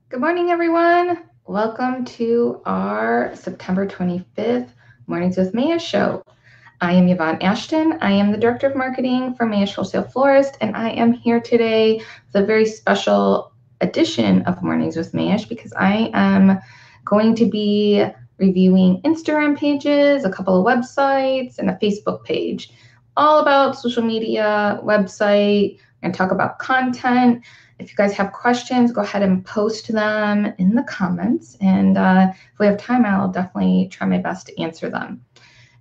Good morning, everyone. Welcome to our September 25th Mornings with Mayesh show. I am Yvonne Ashton. I am the Director of Marketing for Mayesh Wholesale Florist, and I am here today with a very special edition of Mornings with Mayesh because I am going to be reviewing Instagram pages, a couple of websites, and a Facebook page, all about social media, website, and talk about content. If you guys have questions, go ahead and post them in the comments. And if we have time, I'll definitely try my best to answer them.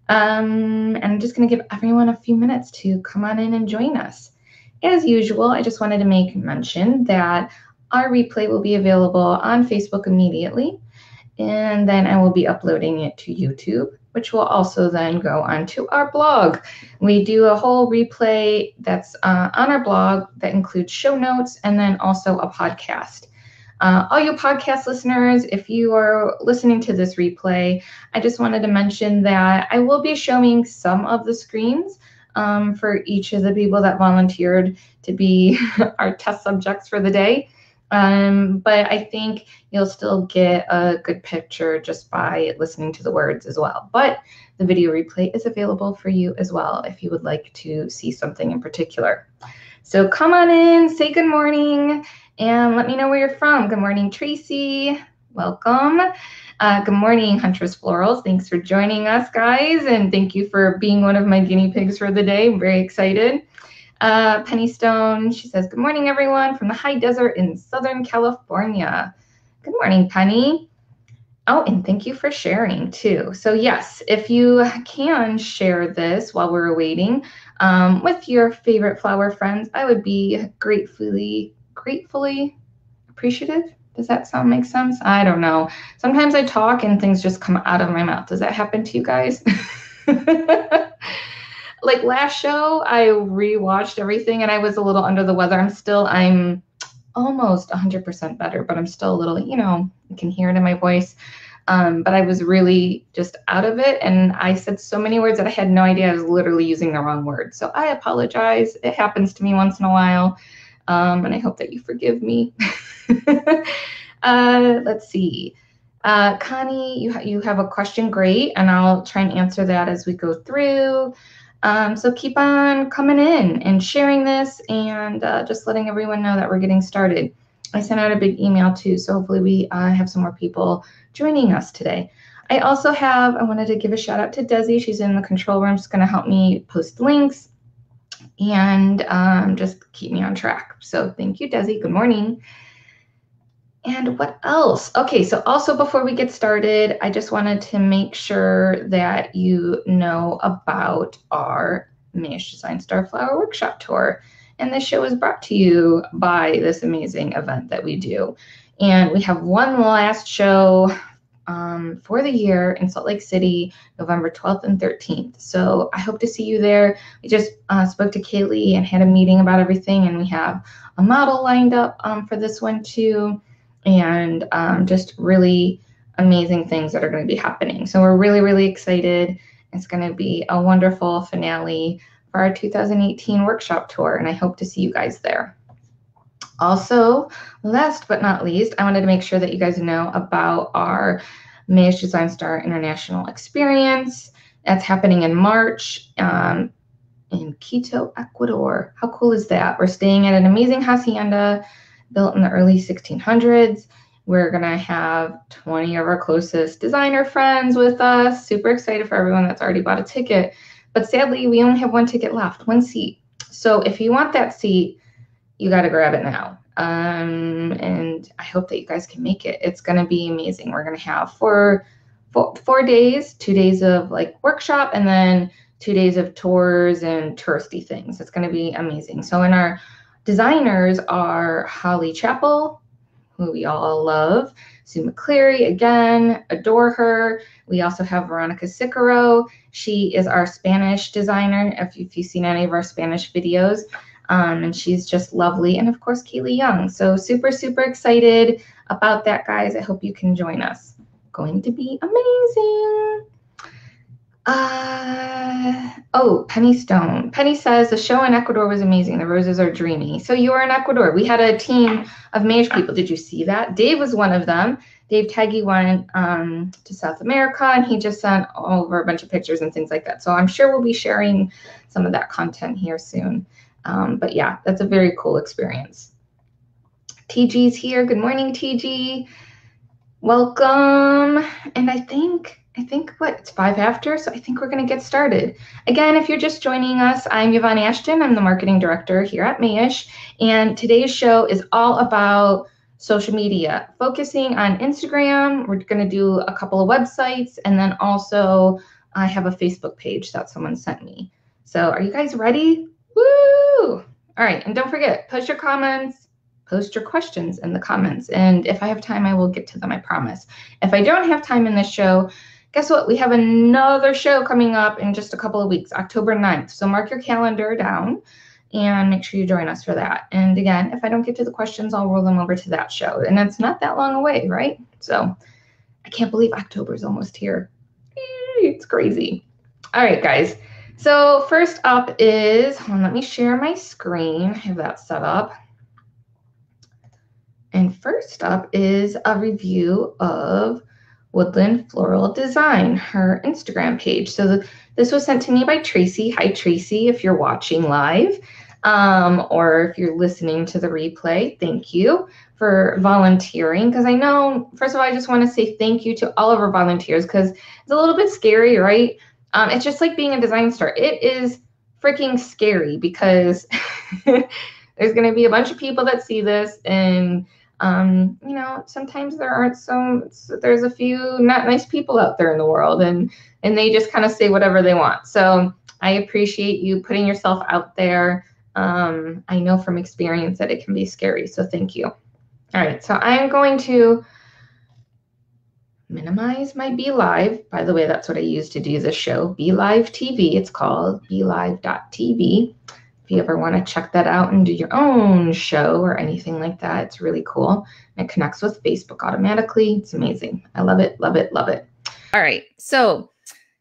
And I'm just going to give everyone a few minutes to come on in and join us. As usual, I just wanted to make mention that our replay will be available on Facebook immediately. And then I will be uploading it to YouTube, which will also then go onto our blog. We do a whole replay that's on our blog that includes show notes and then also a podcast. All you podcast listeners, if you are listening to this replay, I just wanted to mention that I will be showing some of the screens for each of the people that volunteered to be our test subjects for the day. But I think you'll still get a good picture just by listening to the words as well. But the video replay is available for you as well if you would like to see something in particular. So come on in, say good morning, and let me know where you're from. Good morning, Tracy. Welcome. Good morning, Huntress Florals. Thanks for joining us, guys, and thank you for being one of my guinea pigs for the day. I'm very excited. Penny Stone, she says, good morning, everyone, from the high desert in Southern California. Good morning, Penny. Oh, and thank you for sharing, too. So, yes, if you can share this while we're waiting with your favorite flower friends, I would be gratefully appreciative. Does that sound make sense? I don't know. Sometimes I talk and things just come out of my mouth. Does that happen to you guys? Like last show, I rewatched everything and I was a little under the weather. I'm almost 100% better, but I'm still a little, you can hear it in my voice. But I was really just out of it. And I said so many words that I had no idea I was literally using the wrong word. So I apologize. It happens to me once in a while. And I hope that you forgive me. Let's see. Connie, you have a question. Great. And I'll try and answer that as we go through. So keep on coming in and sharing this and just letting everyone know that we're getting started. I sent out a big email too, so hopefully we have some more people joining us today. I wanted to give a shout out to Desi. She's in the control room. She's going to help me post links and just keep me on track. So thank you, Desi. Good morning. And what else? Okay, so also before we get started, I just wanted to make sure that you know about our Mayesh Design Star Flower Workshop Tour. And this show is brought to you by this amazing event that we do. And we have one last show for the year in Salt Lake City, November 12th and 13th. So I hope to see you there. We just spoke to Kaylee and had a meeting about everything, and we have a model lined up for this one too. And just really amazing things that are going to be happening. So we're really, really excited. It's going to be a wonderful finale for our 2018 workshop tour, and I hope to see you guys there. Also, last but not least, I wanted to make sure that you guys know about our Mayesh Design Star International Experience. That's happening in March in Quito, Ecuador. How cool is that? We're staying at an amazing hacienda built in the early 1600s. We're going to have 20 of our closest designer friends with us. Super excited for everyone that's already bought a ticket. But sadly, we only have one ticket left, one seat. So if you want that seat, you got to grab it now. And I hope that you guys can make it. It's going to be amazing. We're going to have four days, 2 days of like workshop, and then 2 days of tours and touristy things. It's going to be amazing. So in our designers are Holly Chappell, who we all love, Sue McCleary, again, adore her. We also have Veronica Sicaro. She is our Spanish designer, if you've seen any of our Spanish videos, and she's just lovely. And of course, Kaylee Young. So super, super excited about that, guys. I hope you can join us. Going to be amazing. Oh, Penny Stone. Penny says the show in Ecuador was amazing. The roses are dreamy. So you were in Ecuador. We had a team of Mayesh people. Did you see that? Dave was one of them. Dave Taggy went to South America, and he just sent over a bunch of pictures and things like that. So I'm sure we'll be sharing some of that content here soon. But yeah, that's a very cool experience. TG's here. Good morning, TG. Welcome. And I think what, it's 5 after, so I think we're going to get started. Again, if you're just joining us, I'm Yvonne Ashton. I'm the marketing director here at Mayesh, and today's show is all about social media, focusing on Instagram. We're going to do a couple of websites, and then also I have a Facebook page that someone sent me. So are you guys ready? Woo! All right, and don't forget, post your comments, post your questions in the comments, and if I have time, I will get to them, I promise. If I don't have time in this show, guess what? We have another show coming up in just a couple of weeks, October 9th. So mark your calendar down and make sure you join us for that. And again, if I don't get to the questions, I'll roll them over to that show. And it's not that long away, right? So I can't believe October is almost here. It's crazy. All right, guys. So first up is, hold on, let me share my screen. I have that set up. And first up is a review of Woodland Floral Design, her Instagram page. So this was sent to me by Tracy. Hi, Tracy, if you're watching live, or if you're listening to the replay, thank you for volunteering. Because I know, first of all, I just want to say thank you to all of our volunteers, because it's a little bit scary, right? It's just like being a design star. It is freaking scary because there's going to be a bunch of people that see this, and you know, sometimes there's a few not nice people out there in the world, and they just kind of say whatever they want. So I appreciate you putting yourself out there. I know from experience that it can be scary, so thank you. All right, so I'm going to minimize my Be Live. By the way, that's what I use to do this show, Be Live TV. It's called BeLive.tv. If you ever want to check that out and do your own show or anything like that, it's really cool. And it connects with Facebook automatically. It's amazing. I love it, love it, love it. All right. So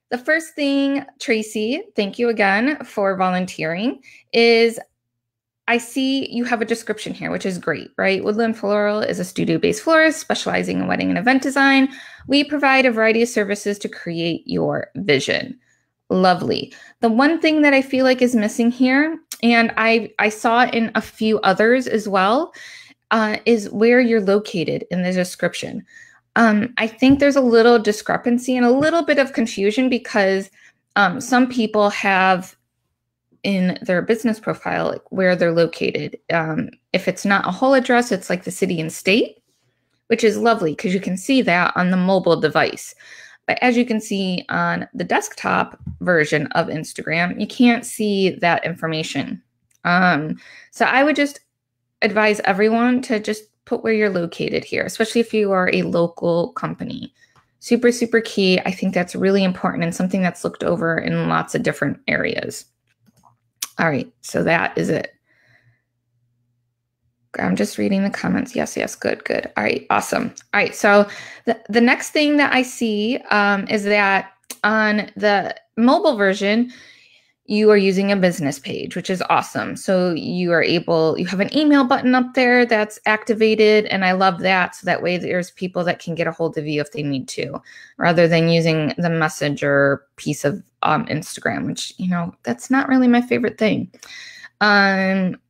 the first thing, Tracy, thank you again for volunteering, is I see you have a description here, which is great, right? Woodland Floral is a studio-based florist specializing in wedding and event design. We provide a variety of services to create your vision. Lovely. The one thing that I feel like is missing here, and I saw it in a few others as well, is where you're located in the description. I think there's a little discrepancy and a little bit of confusion because some people have in their business profile like, where they're located. If it's not a whole address, it's like the city and state, which is lovely because you can see that on the mobile device. But as you can see on the desktop version of Instagram, you can't see that information. So I would just advise everyone to just put where you're located here, especially if you are a local company. Super, super key. I think that's really important and something that's looked over in lots of different areas. All right, so that is it. I'm just reading the comments. Yes, yes, good, good. All right, awesome. All right, so the next thing that I see is that on the mobile version, you are using a business page, which is awesome. So you have an email button up there that's activated, and I love that. So that way there's people that can get a hold of you if they need to, rather than using the messenger piece of Instagram, which, you know, that's not really my favorite thing.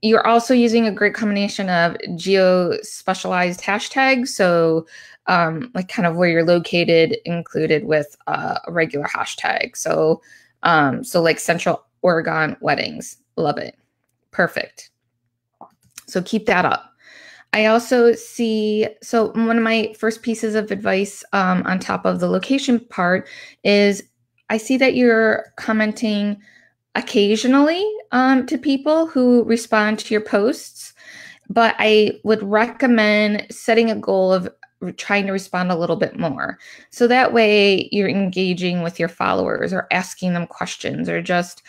You're also using a great combination of geo-specialized hashtags. So like kind of where you're located included with a regular hashtag. So like Central Oregon weddings, love it. Perfect. So keep that up. I also see, so one of my first pieces of advice on top of the location part is I see that you're commenting occasionally to people who respond to your posts, but I would recommend setting a goal of trying to respond a little bit more. So that way you're engaging with your followers or asking them questions or just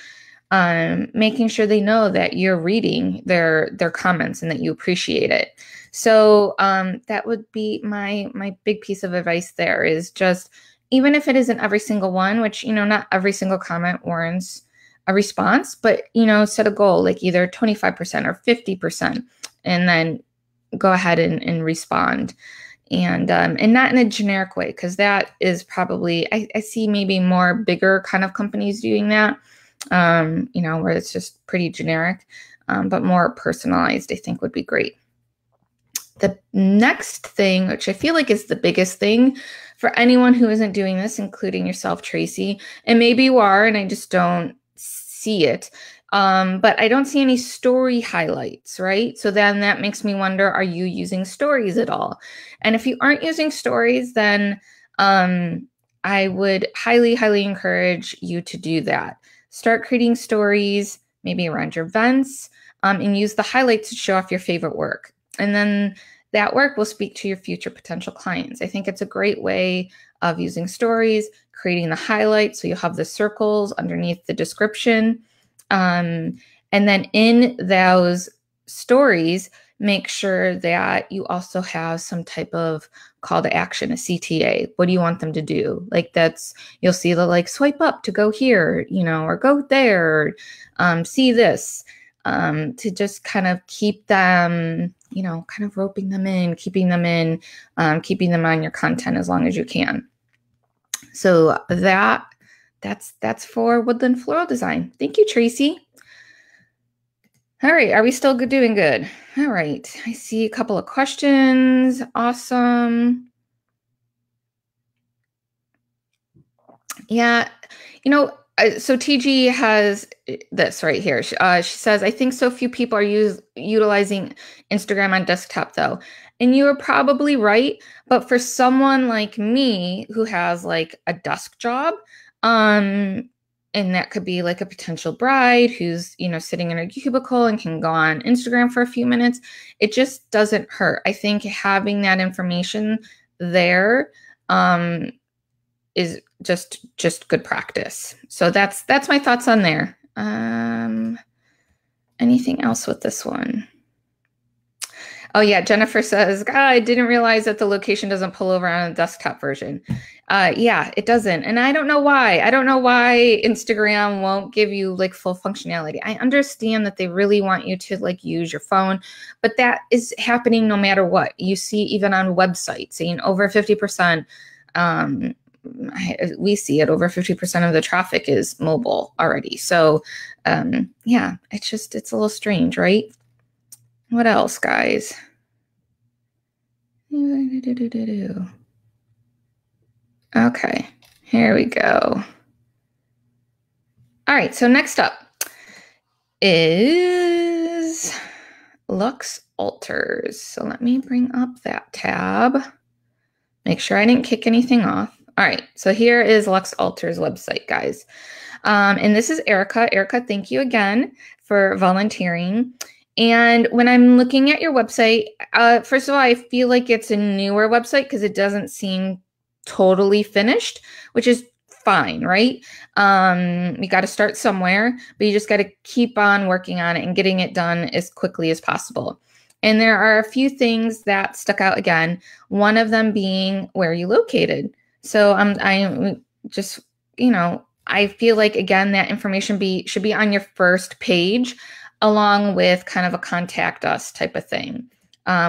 making sure they know that you're reading their comments and that you appreciate it. So that would be my big piece of advice there, is just even if it isn't every single one, which, not every single comment warrants a response, but, set a goal like either 25% or 50%, and then go ahead and respond. And not in a generic way, because that is probably, I see maybe more bigger kind of companies doing that, where it's just pretty generic, but more personalized, I think would be great. The next thing, which I feel like is the biggest thing for anyone who isn't doing this, including yourself, Tracy, and maybe you are, and I just don't see it, but I don't see any story highlights, right? So then that makes me wonder, are you using stories at all? And if you aren't using stories, then I would highly, highly encourage you to do that. Start creating stories, maybe around your events, and use the highlights to show off your favorite work. And then that work will speak to your future potential clients. I think it's a great way of using stories, creating the highlights, so you'll have the circles underneath the description. And then in those stories, make sure that you also have some type of call to action, a CTA. What do you want them to do? Like you'll see the swipe up to go here, or go there, see this, to just kind of keep them, kind of roping them in, keeping them on your content as long as you can. So that's for Woodland Floral Design. Thank you, Tracy. All right, are we still doing good? All right, I see a couple of questions. Awesome. Yeah, so TG has this right here. She says, I think so few people are utilizing Instagram on desktop though. And you are probably right. But for someone like me who has a desk job, and that could be a potential bride who's, sitting in her cubicle and can go on Instagram for a few minutes, it just doesn't hurt. I think having that information there, is just good practice. So that's my thoughts on there. Anything else with this one? Oh yeah, Jennifer says, God, I didn't realize that the location doesn't pull over on a desktop version. Yeah, it doesn't. And I don't know why. I don't know why Instagram won't give you full functionality. I understand that they really want you to use your phone, but that is happening no matter what. You see even on websites saying over 50%, we see it, over 50% of the traffic is mobile already. So yeah, it's a little strange, right? What else, guys? Okay, here we go. All right, so next up is Lux Altars. So let me bring up that tab. Make sure I didn't kick anything off. All right, so here is Lux Altars website, guys. And this is Erica. Erica, thank you again for volunteering. And when I'm looking at your website, first of all, I feel like it's a newer website because it doesn't seem totally finished, which is fine, right? You got to start somewhere, but you just got to keep on working on it and getting it done as quickly as possible. And there are a few things that stuck out again, one of them being where you located. So I just, I feel like, again, that information should be on your first page, along with kind of a contact us type of thing,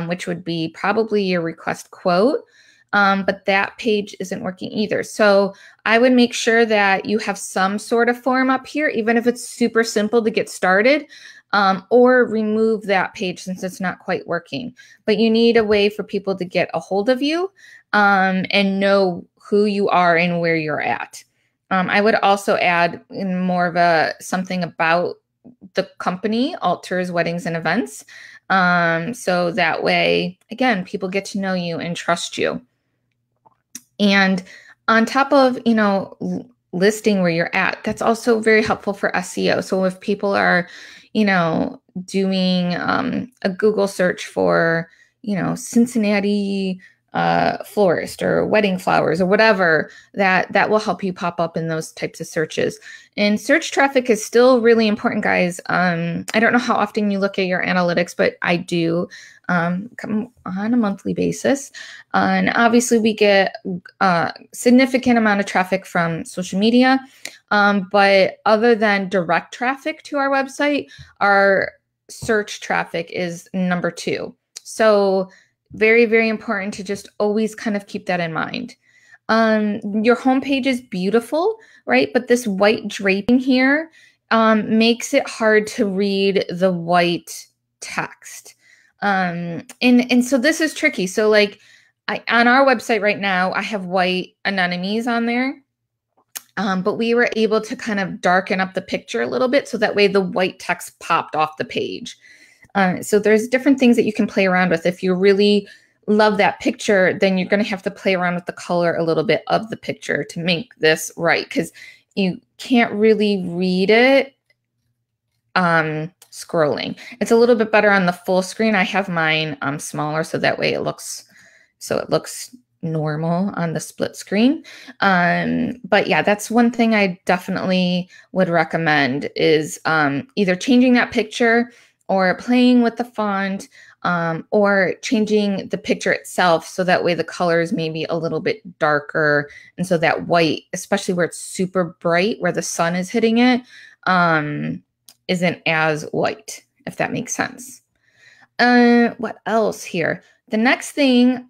which would be probably your request quote. But that page isn't working either. So I would make sure that you have some sort of form up here, even if it's super simple to get started, or remove that page since it's not quite working. But you need a way for people to get a hold of you and know who you are and where you're at. I would also add in more of something about the company, Altars, Weddings, and Events. So that way, again, people get to know you and trust you. And on top of, listing where you're at, that's also very helpful for SEO. So if people are, doing a Google search for, Cincinnati florist or wedding flowers or whatever, that will help you pop up in those types of searches. And search traffic is still really important, guys. I don't know how often you look at your analytics, but I do come on a monthly basis. And obviously we get a significant amount of traffic from social media. But other than direct traffic to our website, our search traffic is number 2. So very, very important to just always kind of keep that in mind. Your homepage is beautiful, right? But this white draping here makes it hard to read the white text. And so this is tricky. So like on our website right now, I have white anemones on there. But we were able to kind of darken up the picture a little bit so that way the white text popped off the page. So there's different things that you can play around with. If you really love that picture, then you're going to have to play around with the color a little bit of the picture to make this right, because you can't really read it scrolling. It's a little bit better on the full screen. I have mine smaller so that way it looks normal on the split screen. But yeah, that's one thing I definitely would recommend is either changing that picture or playing with the font, or changing the picture itself so that way the colors may be a little bit darker. And so that white, especially where it's super bright, where the sun is hitting it, isn't as white, if that makes sense. What else here? The next thing,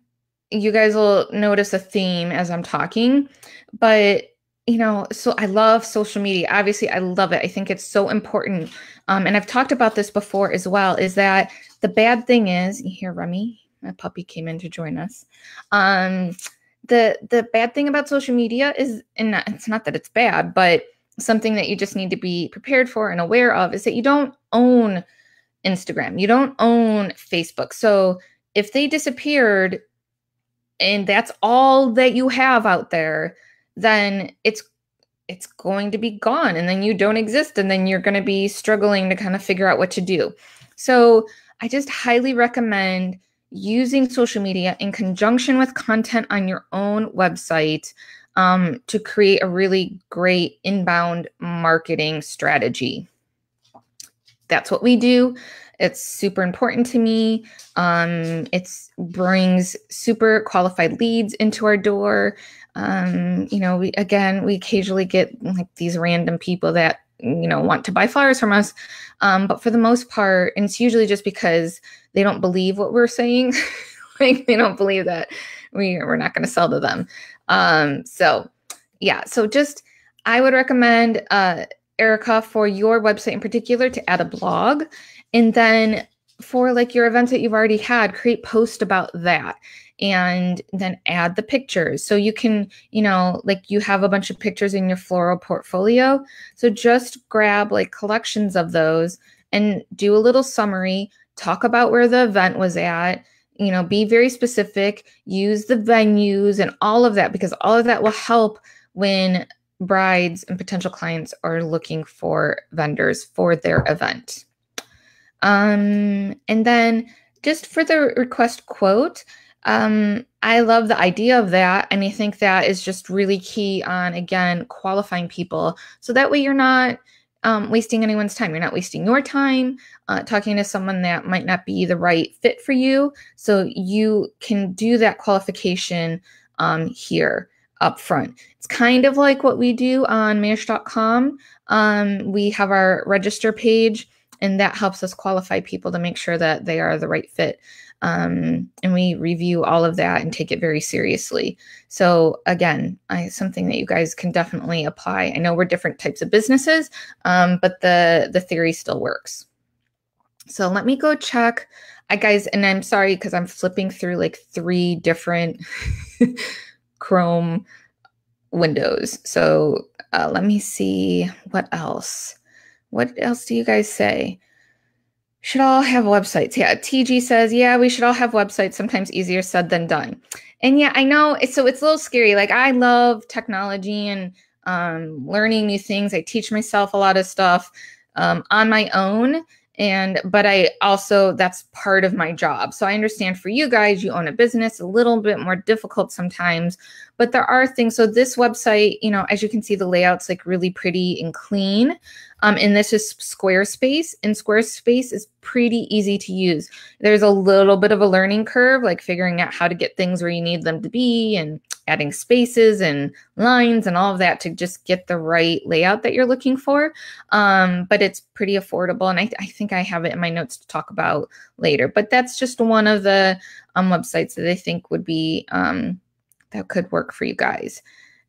you guys will notice a theme as I'm talking, but so I love social media. Obviously, I love it. I think it's so important. And I've talked about this before as well, is that the bad thing is, you hear Remy, my puppy came in to join us. The bad thing about social media is, and it's not that it's bad, but something that you just need to be prepared for and aware of is that you don't own Instagram. You don't own Facebook. So if they disappeared and that's all that you have out there, then it's going to be gone, and then you don't exist, and then you're going to be struggling to kind of figure out what to do. So I just highly recommend using social media in conjunction with content on your own website to create a really great inbound marketing strategy. That's what we do. It's super important to me. It brings super qualified leads into our door. We occasionally get like these random people that, want to buy flowers from us. But for the most part, and it's usually just because they don't believe what we're saying. Like they don't believe that we're not going to sell to them. So just, I would recommend, Erica, for your website in particular, to add a blog. And then for like your events that you've already had, create posts about that. And then add the pictures. So you can, like you have a bunch of pictures in your floral portfolio. So just grab like collections of those and do a little summary, talk about where the event was at, be very specific, use the venues and all of that, because all of that will help when brides and potential clients are looking for vendors for their event. And then just for the request quote, I love the idea of that. And I think that is just really key on, again, qualifying people. So that way you're not wasting anyone's time. You're not wasting your time talking to someone that might not be the right fit for you. So you can do that qualification here up front. It's kind of like what we do on Mayesh.com. We have our register page, and that helps us qualify people to make sure that they are the right fit. And we review all of that and take it very seriously. So again, something that you guys can definitely apply. I know we're different types of businesses, but the theory still works. So let me go check. Guys, and I'm sorry because I'm flipping through like 3 different Chrome windows. So let me see what else. What else do you guys say? Should all have websites? Yeah, TG says, yeah, we should all have websites. Sometimes easier said than done. And yeah, I know. So it's a little scary. Like I love technology and learning new things. I teach myself a lot of stuff on my own. But I also, that's part of my job. So I understand for you guys, you own a business, a little bit more difficult sometimes, but there are things. So this website, you know, as you can see, the layout's like really pretty and clean. And this is Squarespace, and Squarespace is pretty easy to use. There's a little bit of a learning curve, like figuring out how to get things where you need them to be and adding spaces and lines and all of that to just get the right layout that you're looking for. But it's pretty affordable. And I think I have it in my notes to talk about later, but that's just one of the websites that I think would be, that could work for you guys.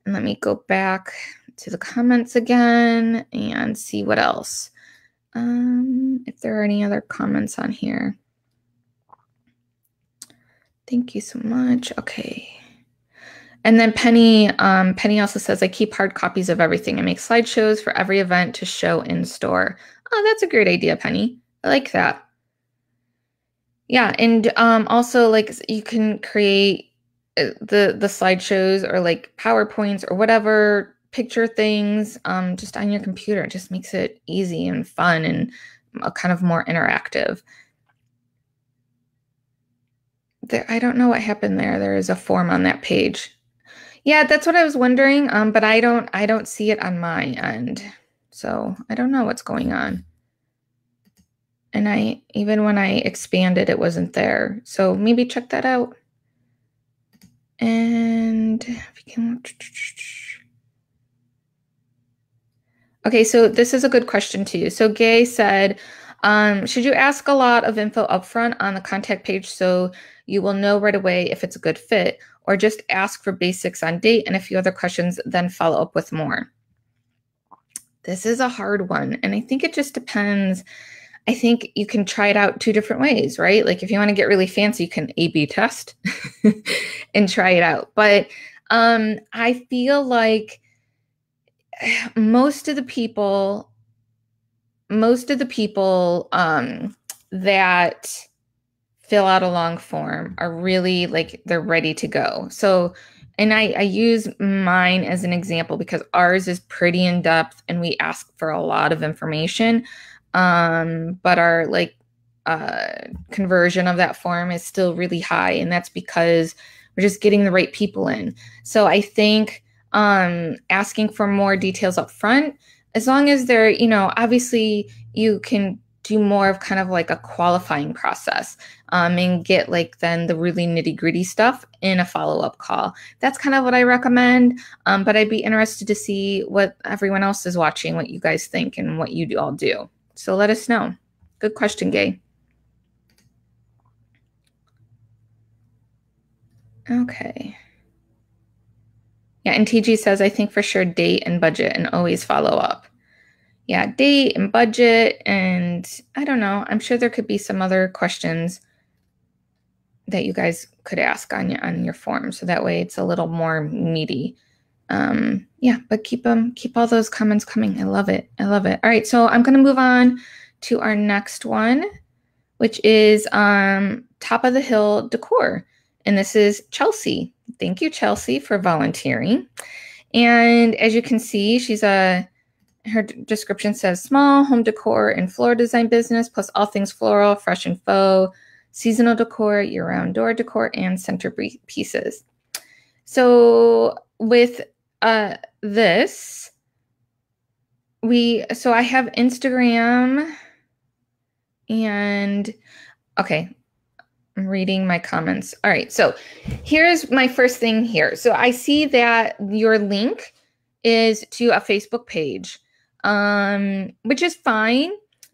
And let me go back to the comments again and see what else. If there are any other comments on here. Thank you so much. Okay. And then Penny also says, I keep hard copies of everything. I make slideshows for every event to show in store. Oh, that's a great idea, Penny. I like that. Yeah, and also like you can create the slideshows or like PowerPoints or whatever picture things just on your computer. It just makes it easy and fun and kind of more interactive. There, I don't know what happened there. There is a form on that page. Yeah, that's what I was wondering, but I don't see it on my end. So I don't know what's going on. And even when I expanded, it wasn't there. So maybe check that out. And if you can... Okay, so this is a good question too. So Gay said, should you ask a lot of info upfront on the contact page so you will know right away if it's a good fit, or just ask for basics on date and a few other questions, then follow up with more? This is a hard one, and I think it just depends. I think you can try it out 2 different ways, right? Like if you want to get really fancy, you can A/B test and try it out. But I feel like most of the people that fill out a long form are really like, they're ready to go. So, and I use mine as an example because ours is pretty in depth and we ask for a lot of information. But our like conversion of that form is still really high. And that's because we're just getting the right people in. So I think asking for more details up front, as long as they're, you know, obviously you can do more of kind of like a qualifying process and get like then the really nitty gritty stuff in a follow-up call. That's kind of what I recommend. But I'd be interested to see what everyone else is watching, what you guys think and what you all do. So let us know. Good question, Gay. Okay. Yeah, and TG says, I think for sure date and budget and always follow up. Yeah, date and budget, and I don't know. I'm sure there could be some other questions that you guys could ask on your form, so that way it's a little more meaty. Yeah, but keep all those comments coming. I love it. I love it. All right, so I'm going to move on to our next one, which is Top of the Hill Decor, and this is Chelsea. Thank you, Chelsea, for volunteering. And as you can see, her description says small home decor and floral design business, plus all things floral, fresh and faux, seasonal decor, year-round door decor, and centerpieces. So with this, so I have Instagram and, okay, I'm reading my comments. All right, so here's my first thing here. So I see that your link is to a Facebook page, which is fine.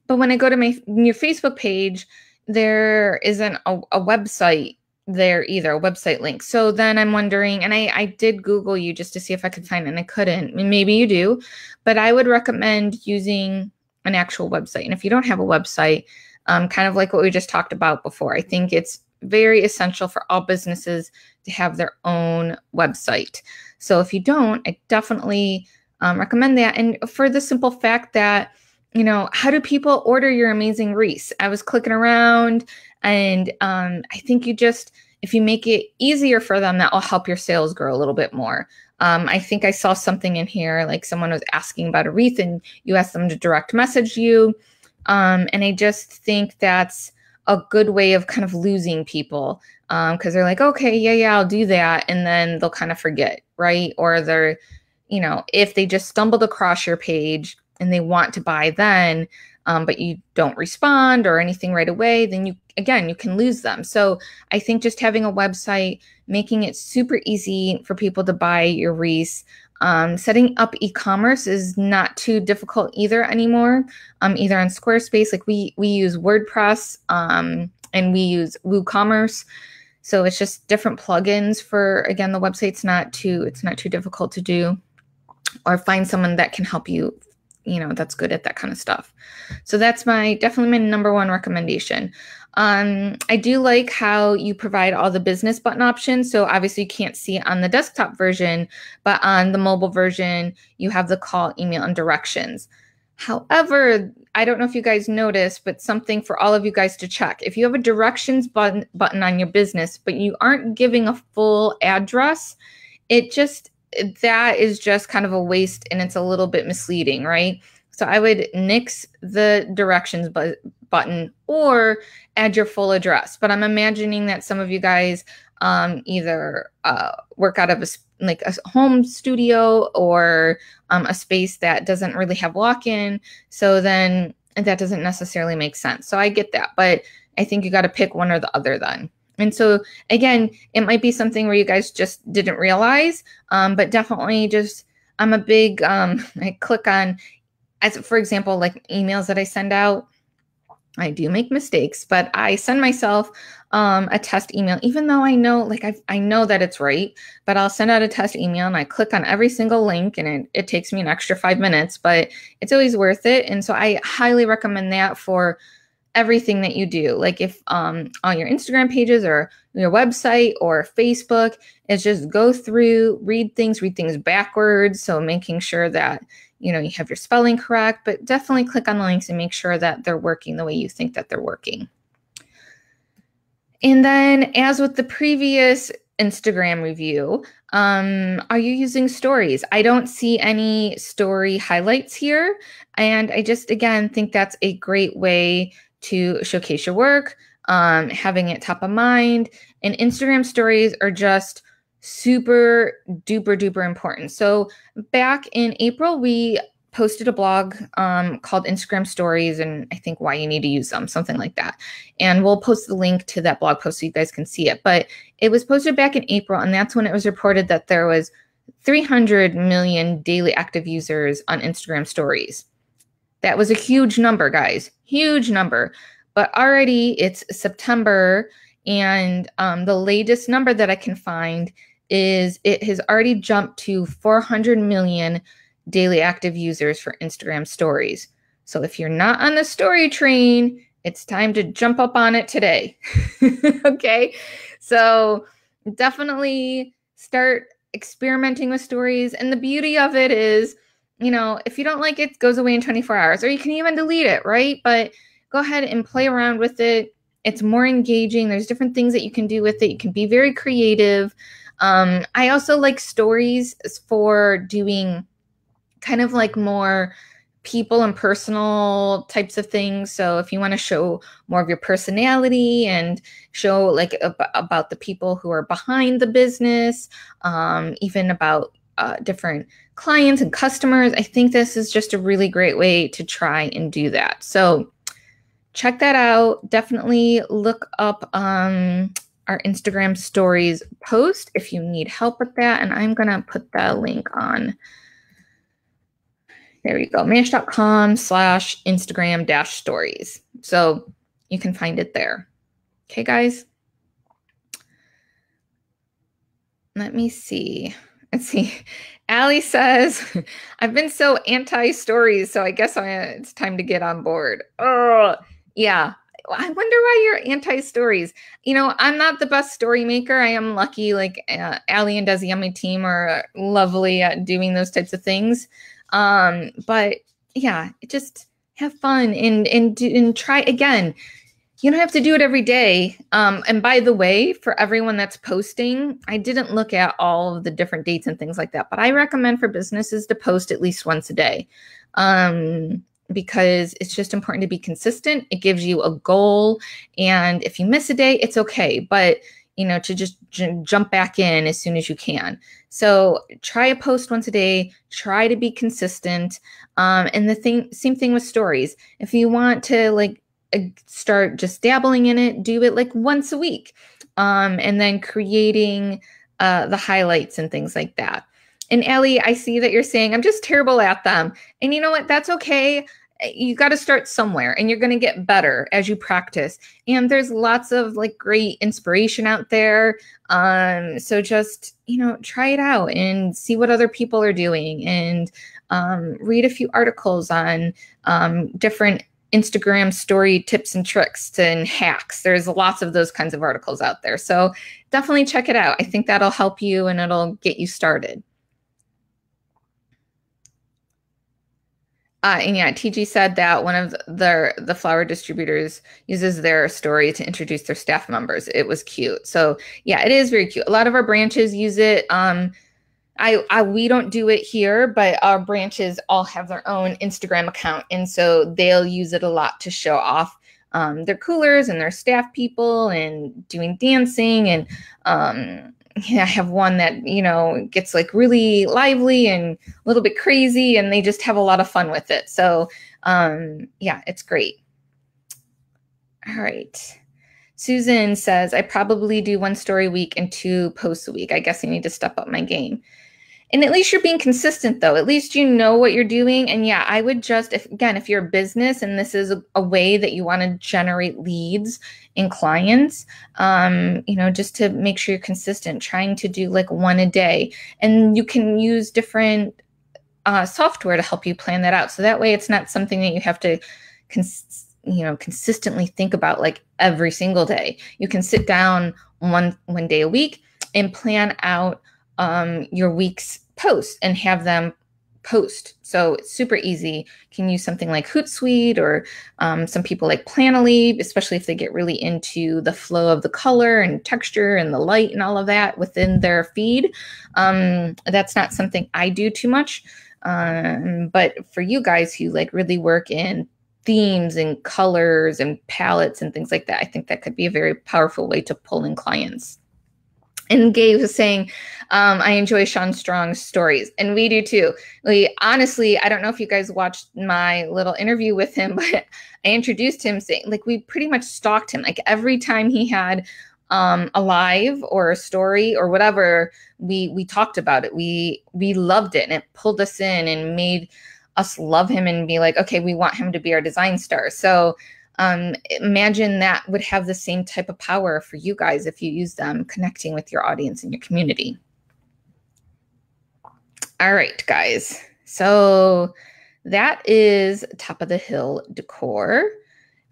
But when I go to your Facebook page, there isn't a website there either, a website link. So then I'm wondering, and I did Google you just to see if I could find it, and I couldn't. Maybe you do, but I would recommend using an actual website. And if you don't have a website, kind of like what we just talked about before, I think it's very essential for all businesses to have their own website. So if you don't, I definitely recommend that. And for the simple fact that, you know, how do people order your amazing wreaths? I was clicking around, and I think if you make it easier for them, that will help your sales grow a little bit more. I think I saw something in here, like someone was asking about a wreath and you asked them to direct message you. And I just think that's a good way of kind of losing people, because they're like, okay, yeah, I'll do that. And then they'll kind of forget, right? Or they're, if they just stumbled across your page and they want to buy then, but you don't respond or anything right away, then you can lose them. So I think just having a website, making it super easy for people to buy your wreaths, setting up e-commerce is not too difficult either anymore. Either on Squarespace, like we use WordPress, and we use WooCommerce. So it's just different plugins for, again, the website's not too difficult to do, or find someone that can help you, that's good at that kind of stuff. So that's definitely my number one recommendation. I do like how you provide all the business button options. So obviously you can't see it on the desktop version, but on the mobile version, you have the call, email, and directions. However, I don't know if you guys noticed, but something for all of you guys to check. If you have a directions button on your business, but you aren't giving a full address, that is just kind of a waste, and it's a little bit misleading, right? So I would nix the directions button or add your full address. But I'm imagining that some of you guys either work out of a home studio or a space that doesn't really have walk-in. So then that doesn't necessarily make sense. So I get that, but I think you got to pick one or the other then. And so again, it might be something where you guys just didn't realize, but definitely just, I'm a big, I click on, as for example, like emails that I send out, I do make mistakes, but I send myself a test email, even though I know, I know that it's right, but I'll send out a test email and I click on every single link, and it takes me an extra 5 minutes, but it's always worth it. And so I highly recommend that for everything that you do. Like if on your Instagram pages or your website or Facebook, is just go through, read things backwards. So making sure that, you have your spelling correct, but definitely click on the links and make sure that they're working the way you think that they're working. And then, as with the previous Instagram review, are you using stories? I don't see any story highlights here. And I just, again, think that's a great way to showcase your work, having it top of mind. And Instagram stories are just super duper important. So back in April, we posted a blog called Instagram Stories, and I think why you need to use them, something like that. And we'll post the link to that blog post so you guys can see it. But it was posted back in April, and that's when it was reported that there was 300 million daily active users on Instagram Stories. That was a huge number, guys, huge number. But already it's September, and the latest number that I can find is it has already jumped to 400 million daily active users for Instagram Stories. So if you're not on the story train, it's time to jump up on it today. Okay, so definitely start experimenting with stories. And the beauty of it is, if you don't like it, it goes away in 24 hours, or you can even delete it, right? But go ahead and play around with it. It's more engaging. There's different things that you can do with it. You can be very creative. I also like stories for doing kind of like more people and personal types of things. So if you want to show more of your personality and show like about the people who are behind the business, even about different clients and customers, I think this is just a really great way to try and do that. So check that out. Definitely look up our Instagram Stories post if you need help with that. And I'm going to put the link on. There we go, mayesh.com/Instagram-stories. So you can find it there. Okay, guys. Let me see. Let's see. Allie says, I've been so anti-stories, so I guess it's time to get on board. Oh, yeah. I wonder why you're anti-stories. I'm not the best story maker. I am lucky, like Allie and Desi on my team are lovely at doing those types of things. But yeah, just have fun and try again. You don't have to do it every day. And by the way, for everyone that's posting, I didn't look at all of the different dates and things like that, but I recommend for businesses to post at least once a day. because it's just important to be consistent. It gives you a goal. And if you miss a day, it's okay. But, you know, to just jump back in as soon as you can. So try a post once a day, try to be consistent. And the same thing with stories. If you want to like start just dabbling in it, do it like once a week. And then creating the highlights and things like that. And Ellie, I see that you're saying, I'm just terrible at them. And you know what? That's okay. You got to start somewhere and you're going to get better as you practice. And there's lots of like great inspiration out there. So just, you know, try it out and see what other people are doing and read a few articles on different Instagram story tips and tricks and hacks. There's lots of those kinds of articles out there. So definitely check it out. I think that'll help you and it'll get you started. And yeah, TG said that one of the flower distributors uses their story to introduce their staff members. It was cute. So yeah, it is very cute. A lot of our branches use it. We don't do it here, but our branches all have their own Instagram account. And so they'll use it a lot to show off their coolers and their staff people and doing dancing. And I have one that, you know, gets like really lively and a little bit crazy and they just have a lot of fun with it. So yeah, it's great. All right. Susan says, I probably do 1 story a week and 2 posts a week. I guess I need to step up my game. And at least you're being consistent though. At least you know what you're doing. And yeah, I would just, if you're a business and this is a way that you want to generate leads and clients, you know, just to make sure you're consistent, trying to do like 1 a day. And you can use different software to help you plan that out. So that way it's not something that you have to consistently think about like every single day. You can sit down one day a week and plan out your week's posts and have them post. So it's super easy. You can use something like Hootsuite or some people like Planoly, especially if they get really into the flow of the color and texture and the light and all of that within their feed. That's not something I do too much. But for you guys who like really work in themes and colors and palettes and things like that, I think that could be a very powerful way to pull in clients. And Gabe was saying, I enjoy Sean Strong's stories. And we do too. Honestly, I don't know if you guys watched my little interview with him, but I introduced him saying, like, we pretty much stalked him. Like every time he had a live or a story or whatever, we talked about it. We loved it and it pulled us in and made us love him and be like, okay, we want him to be our design star. So imagine that would have the same type of power for you guys if you use them connecting with your audience and your community. All right, guys. So that is Top of the Hill decor.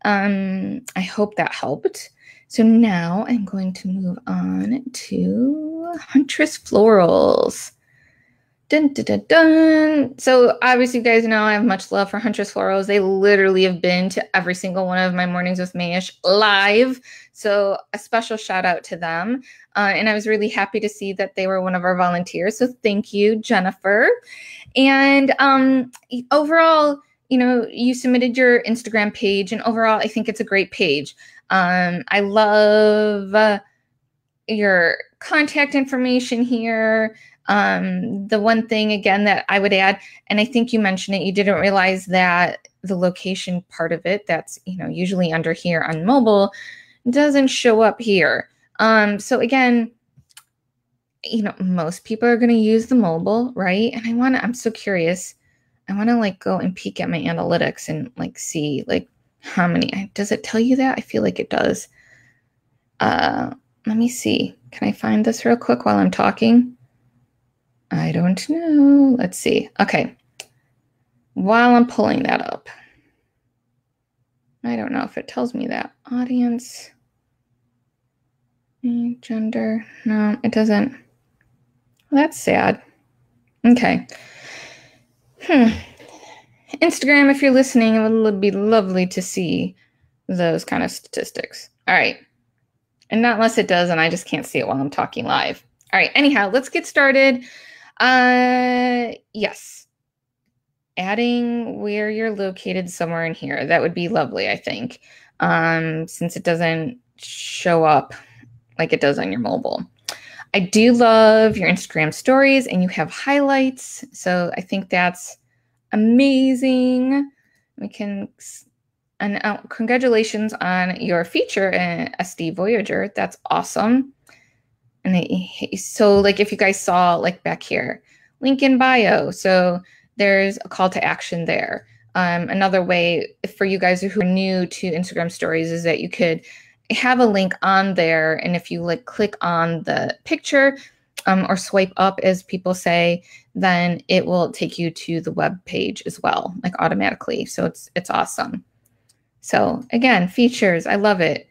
I hope that helped. So now I'm going to move on to Huntress Florals. Dun, dun, dun, dun. So obviously you guys know I have much love for Huntress Florals. They literally have been to every single one of my mornings with Mayesh live. So a special shout out to them. And I was really happy to see that they were one of our volunteers. So thank you, Jennifer. And overall, you know, you submitted your Instagram page and overall, I think it's a great page. I love your contact information here. The one thing again that I would add, and I think you mentioned it, you didn't realize that the location part of it that's, you know, usually under here on mobile doesn't show up here. So again, you know, most people are going to use the mobile, right? And I'm so curious. I want to like go and peek at my analytics and like see like how many, does it tell you that? I feel like it does. Let me see. Can I find this real quick while I'm talking? I don't know. Let's see. Okay. While I'm pulling that up, I don't know if it tells me that. Audience, gender. No, it doesn't. Well, that's sad. Okay. Instagram, if you're listening, it would be lovely to see those kind of statistics. All right. And not unless it does, and I just can't see it while I'm talking live. All right. Anyhow, let's get started. Yes. adding where you're located somewhere in here. That would be lovely, I think, since it doesn't show up like it does on your mobile. I do love your Instagram stories, and you have highlights. So I think that's amazing. We can, and congratulations on your feature in SD Voyager. That's awesome. And so like if you guys saw like back here, link in bio. So there's a call to action there. Another way for you guys who are new to Instagram stories is that you could have a link on there. And if you like click on the picture or swipe up, as people say, then it will take you to the web page as well, like automatically. So it's awesome. So again, features, I love it.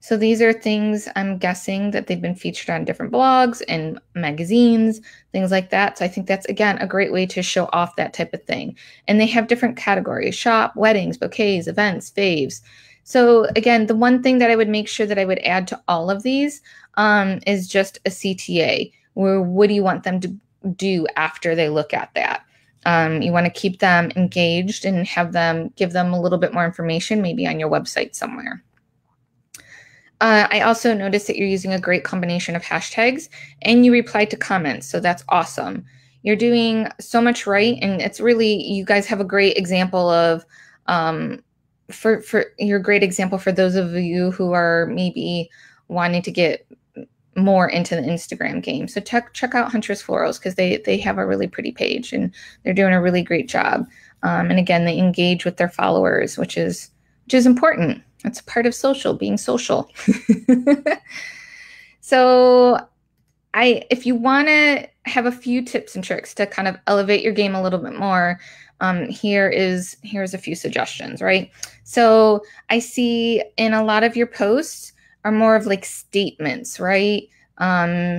So these are things I'm guessing that they've been featured on different blogs and magazines, things like that. So I think that's, again, a great way to show off that type of thing. And they have different categories: shop, weddings, bouquets, events, faves. So again, the one thing that I would make sure that I would add to all of these is just a CTA, where what do you want them to do after they look at that? You want to keep them engaged and have them, give them a little bit more information, maybe on your website somewhere. I also noticed that you're using a great combination of hashtags, and you reply to comments. So that's awesome. You're doing so much right. And it's really, you guys have a great example of, for your great example for those of you who are maybe wanting to get more into the Instagram game. So check out Huntress Florals, because they have a really pretty page and they're doing a really great job. And again, they engage with their followers, which is important. That's a part of social, being social. So if you want to have a few tips and tricks to kind of elevate your game a little bit more, here's a few suggestions, right? So I see in a lot of your posts are more of like statements, right?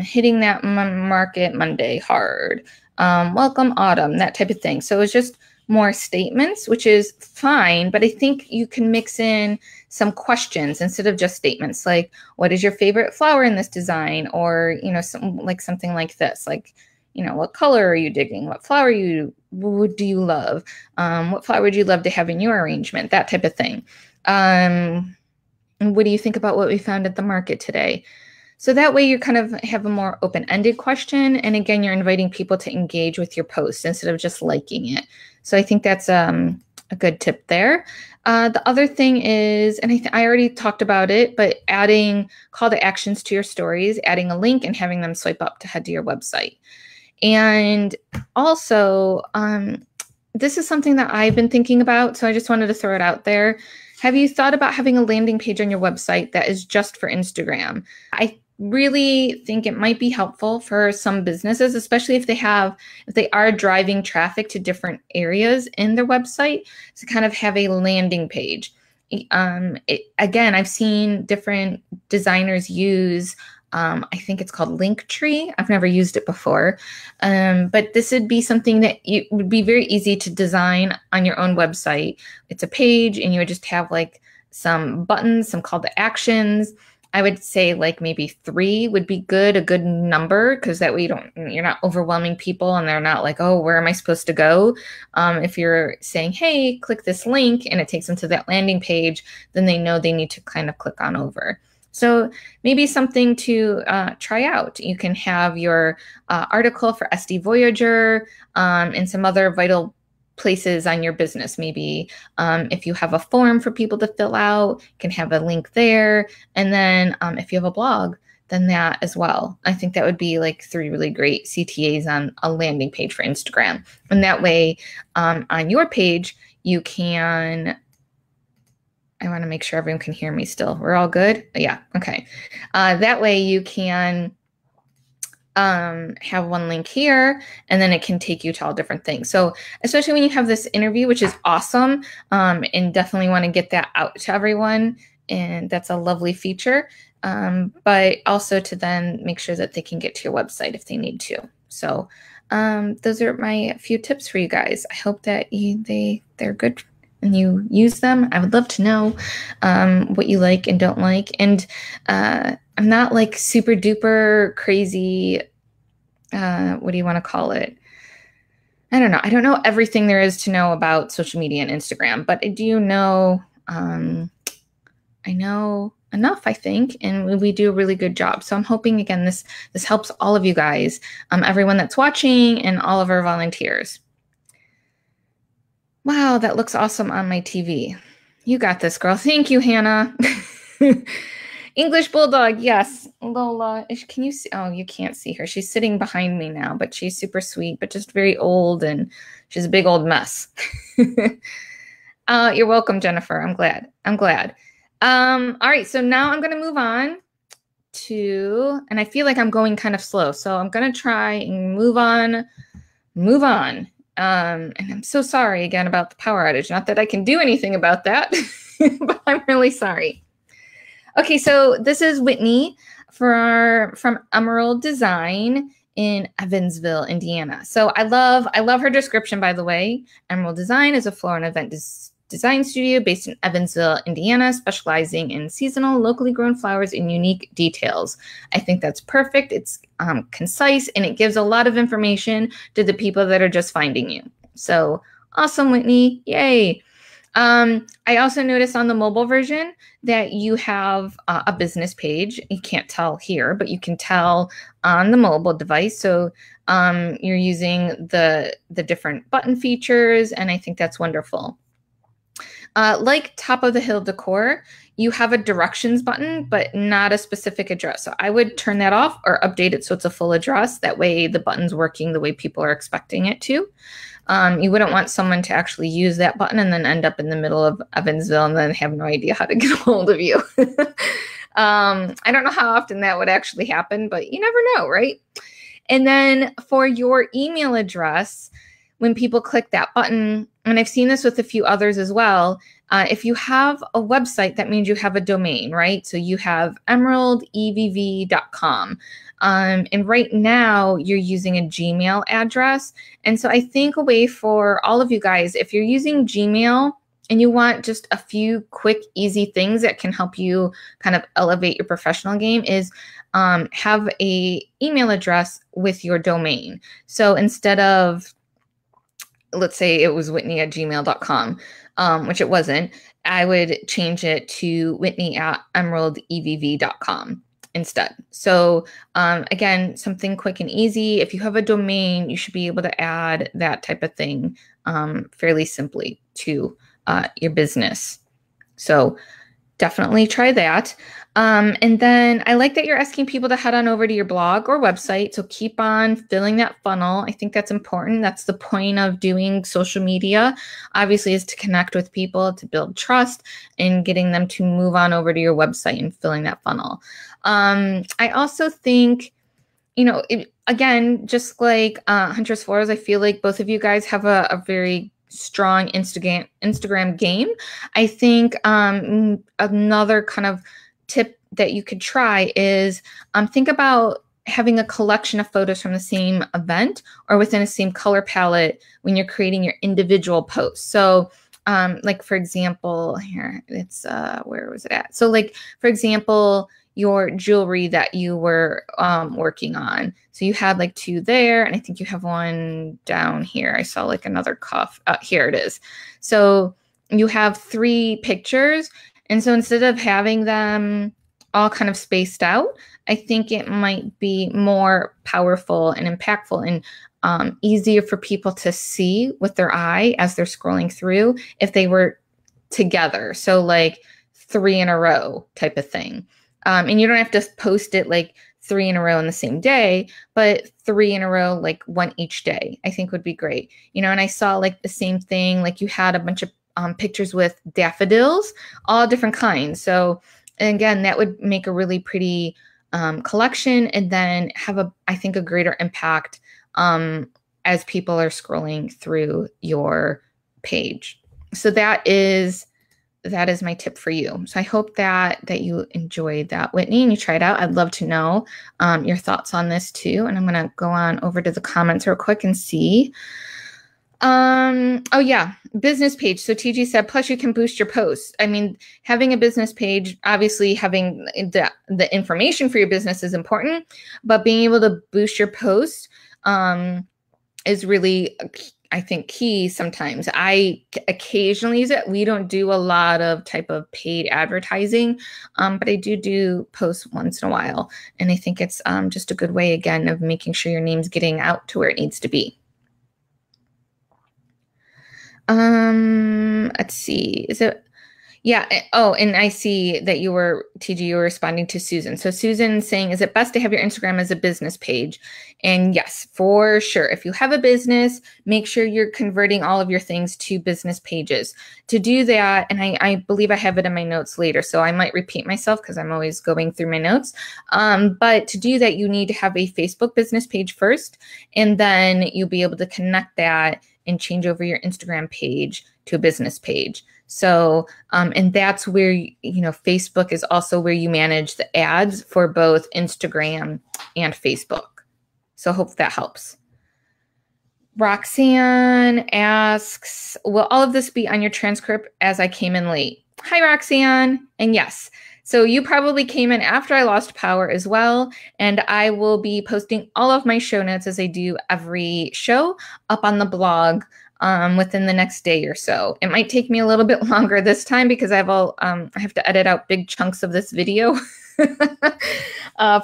Hitting that market Monday hard, welcome autumn, that type of thing. So it's just more statements, which is fine, but I think you can mix in some questions instead of just statements, like, what is your favorite flower in this design? Or, something like this, like, what color are you digging? What flower do you love? What flower would you love to have in your arrangement? That type of thing. And what do you think about what we found at the market today? So that way you kind of have a more open-ended question. And again, you're inviting people to engage with your post instead of just liking it. So I think that's a good tip there. The other thing is, and I already talked about it, but adding call to actions to your stories, adding a link and having them swipe up to head to your website. And also, this is something that I've been thinking about, so I just wanted to throw it out there. Have you thought about having a landing page on your website that is just for Instagram? I really think it might be helpful for some businesses, especially if they are driving traffic to different areas in their website, to kind of have a landing page. Again, I've seen different designers use, I think it's called Linktree. I've never used it before, but this would be something that would be very easy to design on your own website. It's a page, and you would just have like some buttons, some call to actions. I would say like maybe 3 would be good, a good number, because that way you're not overwhelming people and they're not like, oh, where am I supposed to go? If you're saying, hey, click this link, and it takes them to that landing page, then they know they need to kind of click on over. So maybe something to try out. You can have your article for SD Voyager and some other vital places on your business. Maybe if you have a form for people to fill out, you can have a link there. And then if you have a blog, then that as well. I think that would be like 3 really great CTAs on a landing page for Instagram. And that way on your page, you can, I want to make sure everyone can hear me still. We're all good? Yeah, okay. That way you can have one link here, and then it can take you to all different things. So especially when you have this interview, which is awesome, and definitely want to get that out to everyone. And that's a lovely feature, but also to then make sure that they can get to your website if they need to. So those are my few tips for you guys. I hope that they're good and you use them. I would love to know what you like and don't like. And I'm not like super duper crazy, what do you want to call it? I don't know. I don't know everything there is to know about social media and Instagram, but I do know, I know enough, I think, and we do a really good job. So I'm hoping, again, this helps all of you guys, everyone that's watching and all of our volunteers. Wow, that looks awesome on my TV. You got this, girl. Thank you, Hannah. English Bulldog, yes. Lola, can you see? Oh, you can't see her. She's sitting behind me now, but she's super sweet, but just very old, and she's a big old mess. You're welcome, Jennifer. I'm glad. I'm glad. All right, so now I'm going to move on to, and I feel like I'm going kind of slow, so I'm going to try and move on. And I'm so sorry again about the power outage. Not that I can do anything about that, but I'm really sorry. Okay, so this is Whitney from Emerald Design in Evansville, Indiana. So I love her description, by the way. Emerald Design is a floral and event design studio based in Evansville, Indiana, specializing in seasonal, locally grown flowers and unique details. I think that's perfect. It's concise, and it gives a lot of information to the people that are just finding you. So awesome, Whitney. Yay. I also noticed on the mobile version that you have a business page. You can't tell here, but you can tell on the mobile device. So you're using the different button features, and I think that's wonderful. Like Top of the Hill Decor, you have a directions button, but not a specific address. So I would turn that off or update it so it's a full address. That way the button's working the way people are expecting it to. You wouldn't want someone to actually use that button and then end up in the middle of Evansville and then have no idea how to get a hold of you. I don't know how often that would actually happen, but you never know, right? And then for your email address, when people click that button, and I've seen this with a few others as well, if you have a website, that means you have a domain, right? So you have emeraldevv.com. And right now you're using a Gmail address. And so I think a way for all of you guys, if you're using Gmail and you want just a few quick, easy things that can help you kind of elevate your professional game, is have a email address with your domain. So instead of, let's say it was whitney@gmail.com, which it wasn't, I would change it to whitney@emeraldevv.com instead. So again, something quick and easy. If you have a domain, you should be able to add that type of thing fairly simply to your business. So definitely try that. And then I like that you're asking people to head on over to your blog or website. So keep on filling that funnel. I think that's important. That's the point of doing social media, obviously, is to connect with people, to build trust, and getting them to move on over to your website and filling that funnel. I also think, again, just like Huntress Florals, I feel like both of you guys have a very strong Instagram game. I think another kind of tip that you could try is think about having a collection of photos from the same event or within the same color palette when you're creating your individual posts. So like, for example, here, it's, where was it at? So like, for example, your jewelry that you were working on. So you had like 2 there, and I think you have one down here. I saw like another cuff. Here it is. So you have 3 pictures. And so instead of having them all kind of spaced out, I think it might be more powerful and impactful and easier for people to see with their eye as they're scrolling through if they were together. So like 3 in a row type of thing. And you don't have to post it like 3 in a row in the same day, but 3 in a row, like 1 each day, I think would be great. And I saw like the same thing, like you had a bunch of pictures with daffodils, all different kinds. So again, that would make a really pretty collection, and then have I think a greater impact as people are scrolling through your page. So that is my tip for you. So I hope that you enjoyed that, Whitney, and you tried out. I'd love to know your thoughts on this too. And I'm going to go on over to the comments real quick and see. Oh yeah, business page. So TG said, plus you can boost your posts. I mean, having a business page, obviously having the information for your business is important, but being able to boost your posts is really I think, key sometimes. I occasionally use it. We don't do a lot of type of paid advertising, but I do posts once in a while. And I think it's just a good way, again, of making sure your name's getting out to where it needs to be. Let's see. Is it? Yeah. Oh, and I see that you were, TG, you were responding to Susan. So Susan's saying, is it best to have your Instagram as a business page? And yes, for sure. If you have a business, make sure you're converting all of your things to business pages. To do that, and I believe I have it in my notes later, so I might repeat myself because I'm always going through my notes. But to do that, you need to have a Facebook business page first, and then you'll be able to connect that and change over your Instagram page to a business page. So, and that's where, Facebook is also where you manage the ads for both Instagram and Facebook. So I hope that helps. Roxanne asks, will all of this be on your transcript as I came in late? Hi, Roxanne. And yes, so you probably came in after I lost power as well. And I will be posting all of my show notes as I do every show up on the blog within the next day or so. It might take me a little bit longer this time because I have to edit out big chunks of this video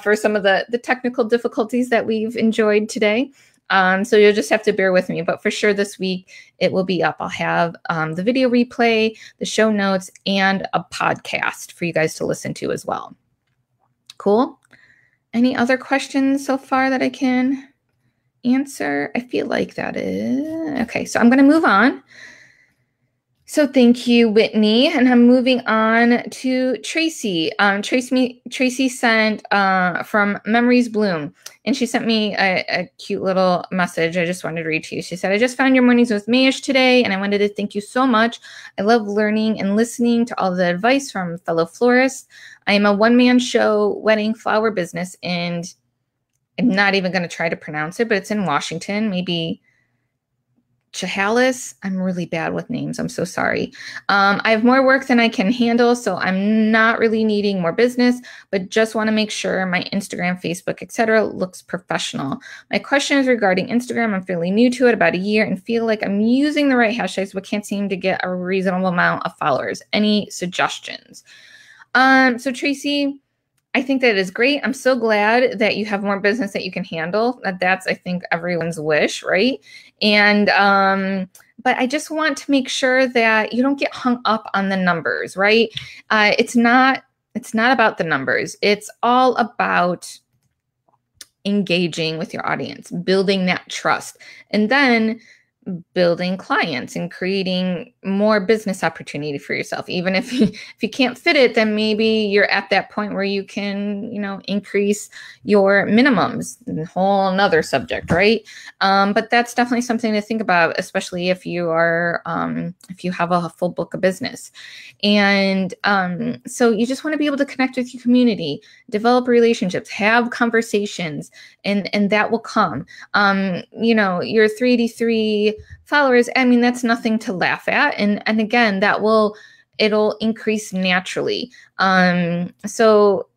for some of the technical difficulties that we've enjoyed today. So you'll just have to bear with me, but for sure this week it will be up. I'll have the video replay, the show notes, and a podcast for you guys to listen to as well. Cool. Any other questions so far that I can answer? I feel like that is okay. So I'm going to move on. So thank you, Whitney. And I'm moving on to Tracy. Tracy sent from Memories Bloom, and she sent me a cute little message. I just wanted to read to you. She said, I just found your mornings with Mayesh today, and I wanted to thank you so much. I love learning and listening to all the advice from fellow florists. I am a one-man show wedding flower business, and I'm not even going to try to pronounce it, but it's in Washington, maybe Chehalis. I'm really bad with names. I'm so sorry. I have more work than I can handle, so I'm not really needing more business, but just want to make sure my Instagram, Facebook, etc. looks professional. My question is regarding Instagram. I'm fairly new to it, about a year, and feel like I'm using the right hashtags, but can't seem to get a reasonable amount of followers. Any suggestions? So Tracy, I think that is great. I'm so glad that you have more business that you can handle. That's, I think, everyone's wish, right? And but I just want to make sure that you don't get hung up on the numbers, right? It's not about the numbers. It's all about engaging with your audience, building that trust, and then building clients and creating more business opportunity for yourself. Even if you can't fit it, then maybe you're at that point where you can, increase your minimums. A whole nother subject, right? But that's definitely something to think about, especially if you are, if you have a full book of business. And so you just want to be able to connect with your community, develop relationships, have conversations, and that will come. Your 383 followers, I mean, that's nothing to laugh at. And again, it'll increase naturally. So,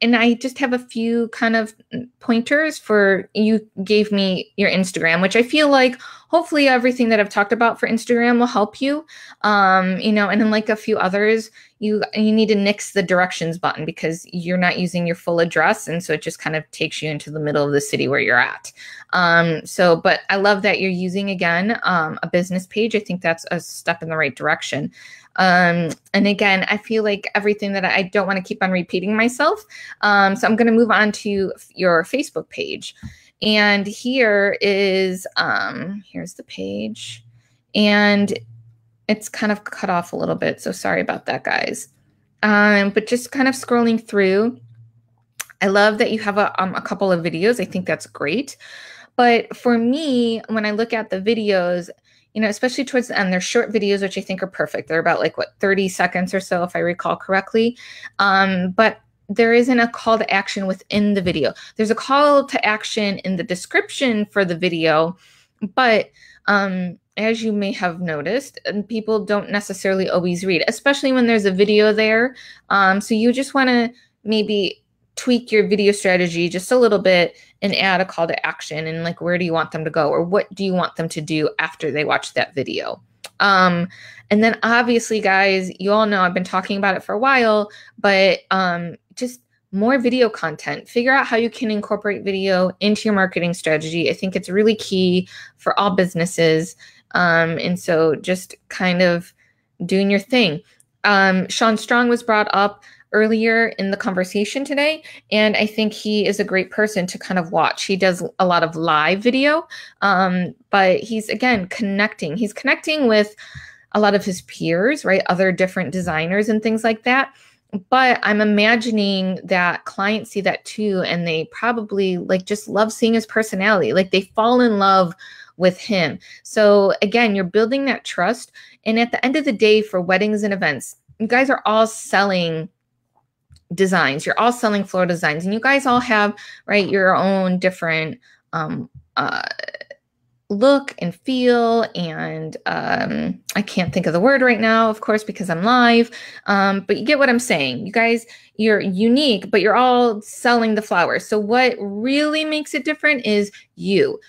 and I just have a few kind of pointers for, you gave me your Instagram, which I feel like hopefully everything that I've talked about for Instagram will help you. And then like a few others, you need to nix the directions button because you're not using your full address. And so it just kind of takes you into the middle of the city where you're at. But I love that you're using, again, a business page. I think that's a step in the right direction. And again, I feel like everything that I don't want to keep on repeating myself. So I'm going to move on to your Facebook page. And here is, here's the page. And it's kind of cut off a little bit. So sorry about that, guys. But just kind of scrolling through, I love that you have a couple of videos. I think that's great. But for me, when I look at the videos, especially towards the end, they're short videos, which I think are perfect. They're about 30 seconds or so, if I recall correctly. But there isn't a call to action within the video. There's a call to action in the description for the video, but as you may have noticed, people don't necessarily always read, especially when there's a video there. So you just want to maybe tweak your video strategy just a little bit and add a call to action and like, where do you want them to go, or what do you want them to do after they watch that video? And then obviously, guys, you all know I've been talking about it for a while, but just more video content. Figure out how you can incorporate video into your marketing strategy. I think it's really key for all businesses. And so just kind of doing your thing. Sean Strong was brought up earlier in the conversation today, and I think he is a great person to kind of watch. He does a lot of live video, but he's, again, connecting. He's connecting with a lot of his peers, right? Other different designers and things like that. But I'm imagining that clients see that too, and they probably like just love seeing his personality. Like they fall in love with him. So again, you're building that trust. And at the end of the day, for weddings and events, you guys are all selling designs. You're all selling floral designs, and you guys all have, right, your own different look and feel, and I can't think of the word right now, of course, because I'm live, but you get what I'm saying. You guys, you're unique, but you're all selling the flowers. So what really makes it different is you.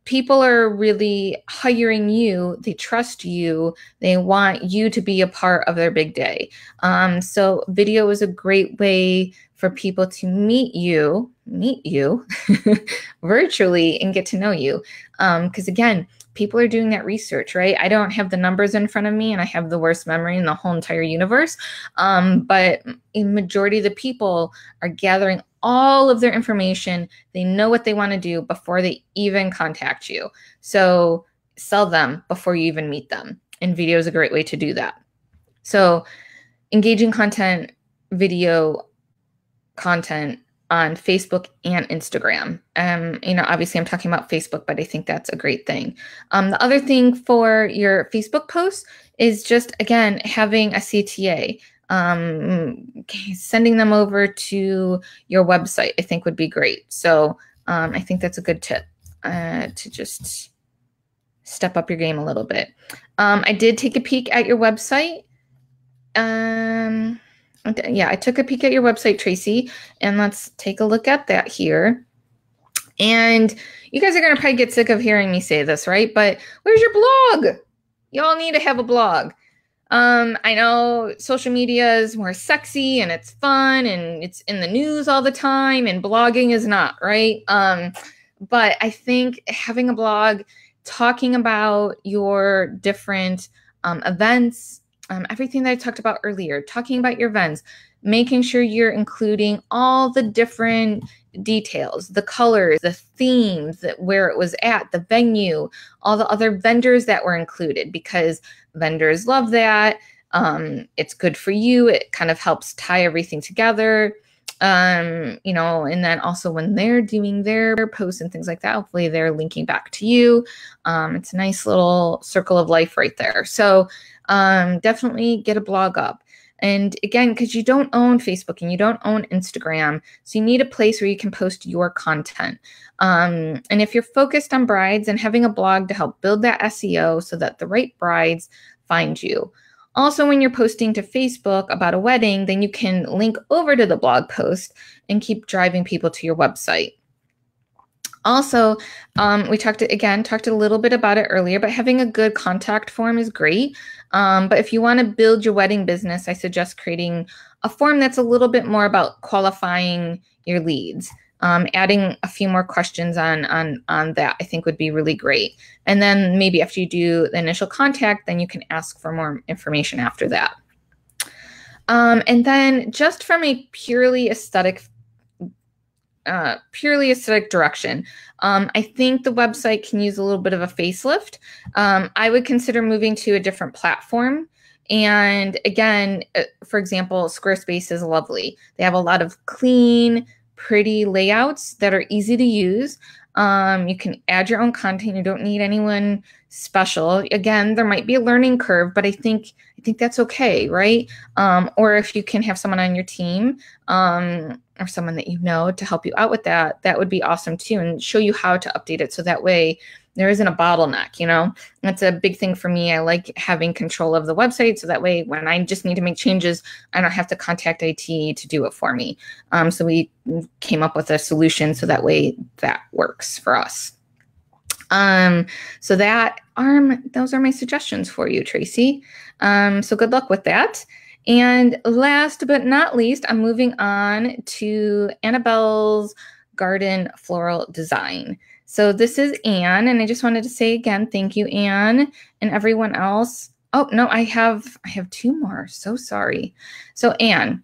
People are really hiring you. They trust you. They want you to be a part of their big day. So video is a great way for people to meet you virtually and get to know you. Because again, people are doing that research, right? I don't have the numbers in front of me, and I have the worst memory in the whole entire universe. But a majority of the people are gathering all of their information. They know what they want to do before they even contact you. So sell them before you even meet them. And video is a great way to do that. So engaging content, video content on Facebook and Instagram. Obviously I'm talking about Facebook, but I think that's a great thing. The other thing for your Facebook posts is just, again, having a CTA. Sending them over to your website, I think would be great. So I think that's a good tip to just step up your game a little bit. I did take a peek at your website. Yeah, I took a peek at your website, Tracy, and let's take a look at that here. And you guys are going to probably get sick of hearing me say this, right? But where's your blog? Y'all need to have a blog. I know social media is more sexy and it's fun and it's in the news all the time, and blogging is not, right? But I think having a blog, talking about your different events, everything that I talked about earlier, talking about your events, making sure you're including all the different details, the colors, the themes, where it was at, the venue, all the other vendors that were included, because vendors love that. It's good for you. It kind of helps tie everything together. And then also when they're doing their posts and things like that, hopefully they're linking back to you. It's a nice little circle of life right there. So definitely get a blog up. And again, because you don't own Facebook and you don't own Instagram, so you need a place where you can post your content. And if you're focused on brides, and having a blog to help build that SEO so that the right brides find you. Also, when you're posting to Facebook about a wedding, then you can link over to the blog post and keep driving people to your website. Also, we talked a little bit about it earlier, but having a good contact form is great. But if you want to build your wedding business, I suggest creating a form that's a little bit more about qualifying your leads. Adding a few more questions on that, I think, would be really great. And then maybe after you do the initial contact, then you can ask for more information after that. And then just from a purely aesthetic direction, I think the website can use a little bit of a facelift. I would consider moving to a different platform. And again, for example, Squarespace is lovely. They have a lot of clean, pretty layouts that are easy to use. You can add your own content. You don't need anyone special. Again, there might be a learning curve, but I think that's okay, right? Or if you can have someone on your team, or someone that you know to help you out with that, that would be awesome too, and show you how to update it. So that way there isn't a bottleneck, you know. That's a big thing for me. I like having control of the website, so that way when I just need to make changes, I don't have to contact IT to do it for me. So we came up with a solution so that way that works for us. So those are my suggestions for you, Tracy. So good luck with that. And last but not least, I'm moving on to Annabelle's garden floral design. So this is Anne, and I just wanted to say again, thank you, Anne, and everyone else. Oh, no, I have two more. So sorry. So Anne,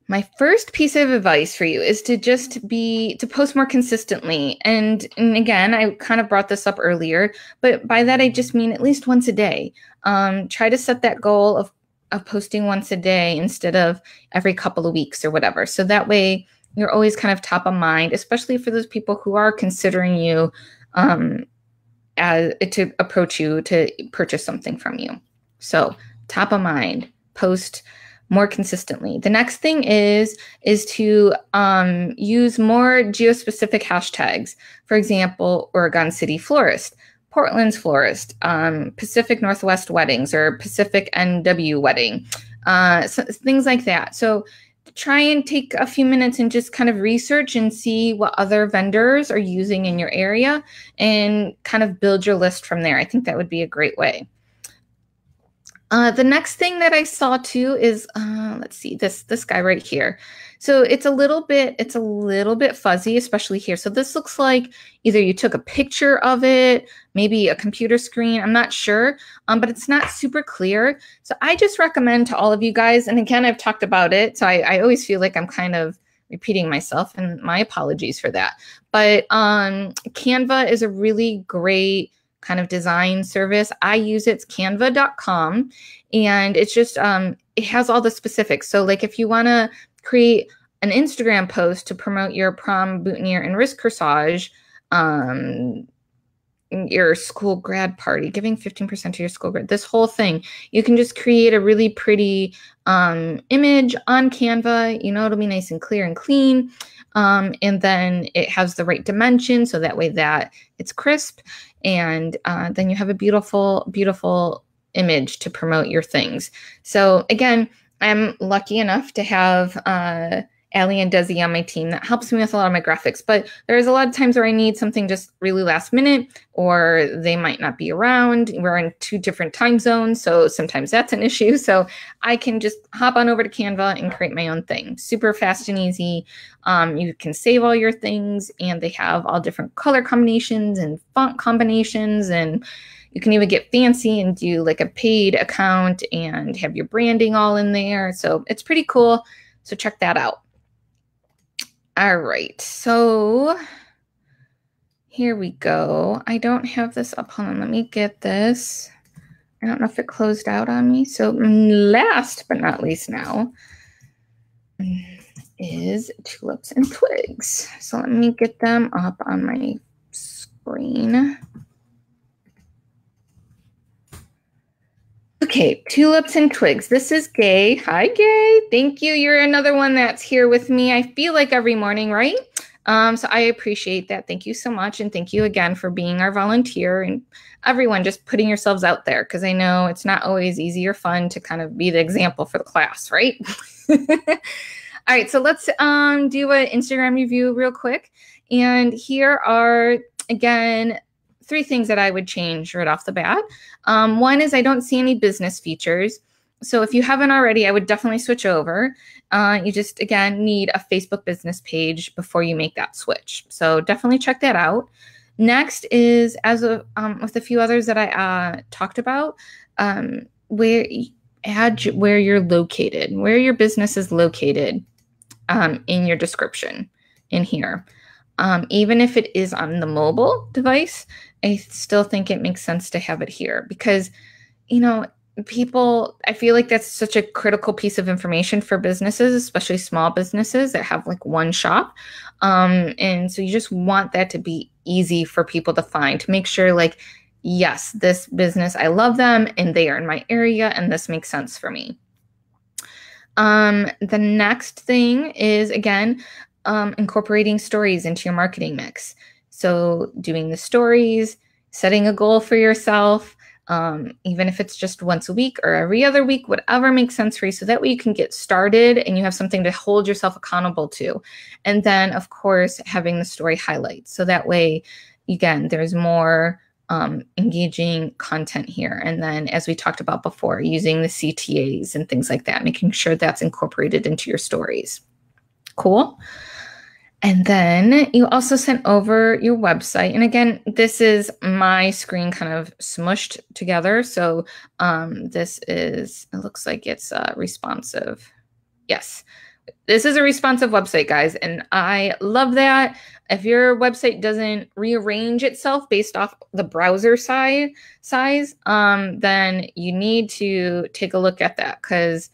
my first piece of advice for you is to post more consistently. And again, I kind of brought this up earlier, but by that I just mean at least once a day. Try to set that goal of posting once a day instead of every couple of weeks or whatever. So that way you're always kind of top of mind, especially for those people who are considering you to approach you to purchase something from you. So top of mind, post more consistently. The next thing is to use more geospecific hashtags. For example, Oregon City Florist, Portland's Florist, Pacific Northwest Weddings, or Pacific NW Wedding, so things like that. So try and take a few minutes and just kind of research and see what other vendors are using in your area and kind of build your list from there. I think that would be a great way. The next thing that I saw too is, let's see, this guy right here. So it's a little bit fuzzy, especially here. So this looks like either you took a picture of it, maybe a computer screen, I'm not sure, but it's not super clear. So I just recommend to all of you guys, and again, I've talked about it, so I always feel like I'm kind of repeating myself, and my apologies for that. But Canva is a really great kind of design service. I use it. It's canva.com, and it's just it has all the specifics. So like if you want to create an Instagram post to promote your prom, boutonniere, and wrist corsage, your school grad party, giving 15% to your school grad, this whole thing, you can just create a really pretty image on Canva. You know, it'll be nice and clear and clean. And then it has the right dimension, so that way that it's crisp. And then you have a beautiful, beautiful image to promote your things. So again, I'm lucky enough to have Allie and Desi on my team that helps me with a lot of my graphics, but there's a lot of times where I need something just really last minute, or they might not be around. We're in 2 different time zones, so sometimes that's an issue. So I can just hop on over to Canva and create my own thing. Super fast and easy. You can save all your things, and they have all different color combinations and font combinations, and you can even get fancy and do like a paid account and have your branding all in there. So it's pretty cool. So check that out. All right, so here we go. I don't have this up. Hold on, let me get this. I don't know if it closed out on me. So last but not least now is Tulips and Twigs. So let me get them up on my screen. Okay, Tulips and Twigs. This is Gay. Hi, Gay. Thank you. You're another one that's here with me. I feel like every morning, right? So I appreciate that. Thank you so much. And thank you again for being our volunteer, and everyone just putting yourselves out there, because I know it's not always easy or fun to kind of be the example for the class, right? All right, so let's do an Instagram review real quick. And here are, again, 3 things that I would change right off the bat. One is I don't see any business features. So if you haven't already, I would definitely switch over. You just, again, need a Facebook business page before you make that switch. So definitely check that out. Next is, as with a few others that I talked about, where you're located, where your business is located in your description in here. Even if it is on the mobile device, I still think it makes sense to have it here, because, you know, I feel like that's such a critical piece of information for businesses, especially small businesses that have like one shop. And so you just want that to be easy for people to find, to make sure like, yes, this business, I love them and they are in my area and this makes sense for me. The next thing is, again, incorporating stories into your marketing mix. So doing the stories, setting a goal for yourself, even if it's just once a week or every other week, whatever makes sense for you. So that way you can get started and you have something to hold yourself accountable to. And then, of course, having the story highlights. So that way, again, there's more engaging content here. And then, as we talked about before, using the CTAs and things like that, making sure that's incorporated into your stories. Cool. And then you also sent over your website. And again, this is my screen kind of smushed together. So this is, it looks like it's responsive. Yes, this is a responsive website, guys. And I love that. If your website doesn't rearrange itself based off the browser size, then you need to take a look at that. Because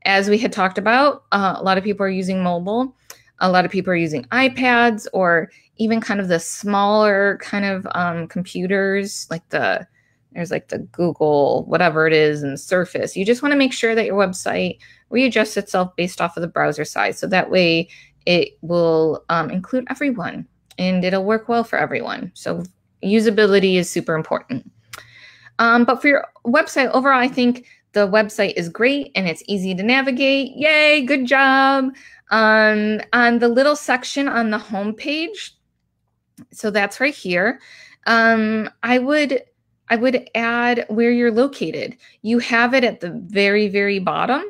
as we had talked about, a lot of people are using mobile. A lot of people are using iPads or even kind of the smaller kind of computers, like there's like the Google, whatever it is, and Surface. You just want to make sure that your website readjusts itself based off of the browser size. So that way it will include everyone and it'll work well for everyone. So usability is super important. But for your website overall, I think the website is great and it's easy to navigate. Yay, good job. On the little section on the home page, so that's right here, I would add where you're located. You have it at the very, very bottom.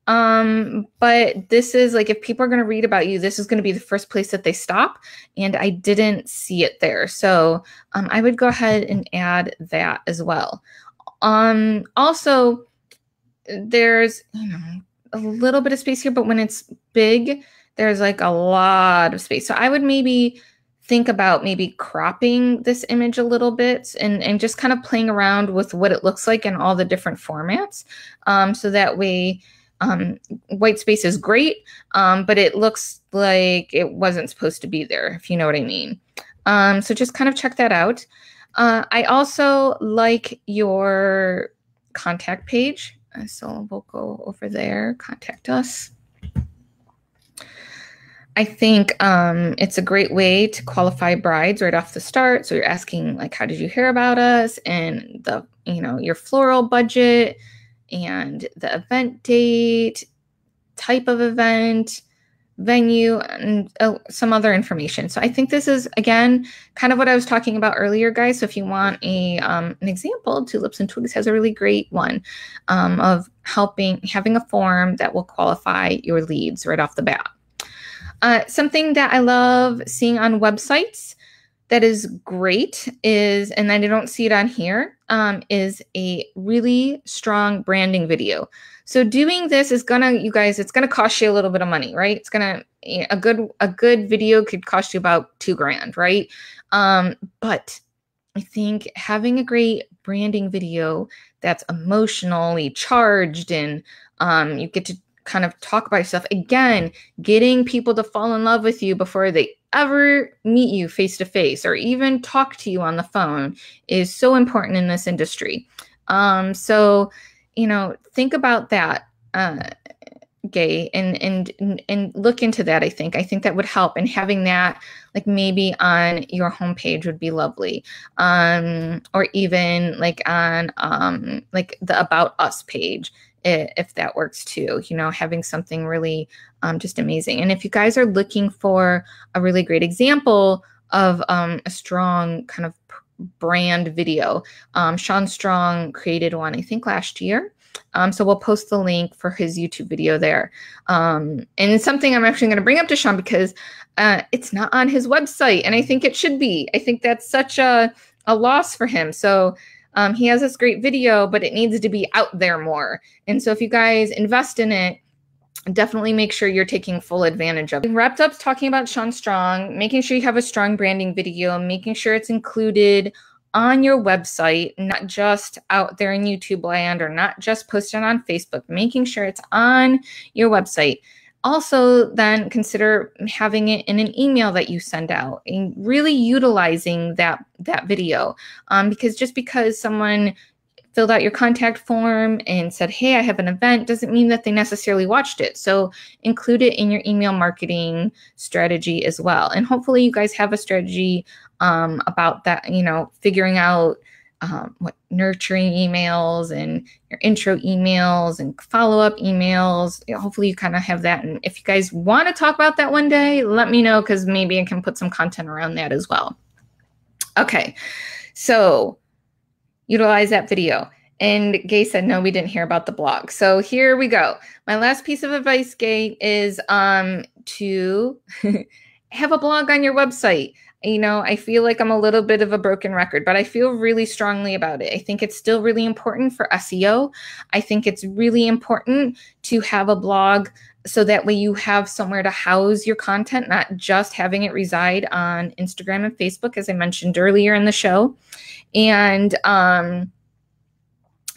But this is like, if people are going to read about you, this is going to be the first place that they stop. And I didn't see it there. So I would go ahead and add that as well. Also, there's, a little bit of space here, but when it's big, there's like a lot of space. So I would maybe think about maybe cropping this image a little bit and just kind of playing around with what it looks like in all the different formats. So that way, white space is great, but it looks like it wasn't supposed to be there, if you know what I mean. So just kind of check that out. I also like your contact page. So we'll go over there, contact us. I think it's a great way to qualify brides right off the start. So you're asking like, how did you hear about us? And the, your floral budget and the event date, type of event, venue, and some other information. So I think this is, again, kind of what I was talking about earlier, guys. So if you want an example, Tulips and Twigs has a really great one of having a form that will qualify your leads right off the bat. Something that I love seeing on websites that is great is, and I don't see it on here, is a really strong branding video. So doing this is you guys, it's gonna cost you a little bit of money, right? It's gonna, a good video could cost you about $2,000, right? But I think having a great branding video that's emotionally charged and you get to kind of talk about yourself, again, getting people to fall in love with you before they ever meet you face to face or even talk to you on the phone is so important in this industry. So, think about that, Gay, and look into that. I think that would help. And having that, like maybe on your homepage would be lovely. Or even like on like the About Us page, if that works too, having something really just amazing. And if you guys are looking for a really great example of a strong kind of brand video, Sean Strong created one, I think last year. So we'll post the link for his YouTube video there. And it's something I'm actually going to bring up to Sean because it's not on his website. And I think it should be. I think that's such a loss for him. So he has this great video, but it needs to be out there more. And so if you guys invest in it, definitely make sure you're taking full advantage of it. We wrapped up talking about Sean Strong, making sure you have a strong branding video, making sure it's included on your website, not just out there in YouTube land or not just posted on Facebook, making sure it's on your website. Also, then consider having it in an email that you send out and really utilizing that video. Because just because someone filled out your contact form and said, hey, I have an event, doesn't mean that they necessarily watched it. So include it in your email marketing strategy as well. And hopefully you guys have a strategy about that, you know, figuring out what nurturing emails and your intro emails and follow-up emails. You know, hopefully you kind of have that. And if you guys want to talk about that one day, let me know, because maybe I can put some content around that as well. Okay, so utilize that video. And Gay said, no, we didn't hear about the blog. So here we go. My last piece of advice, Gay, is to have a blog on your website. You know, I feel like I'm a little bit of a broken record, but I feel really strongly about it. I think it's still really important for SEO. I think it's really important to have a blog so that way you have somewhere to house your content, not just having it reside on Instagram and Facebook, as I mentioned earlier in the show. And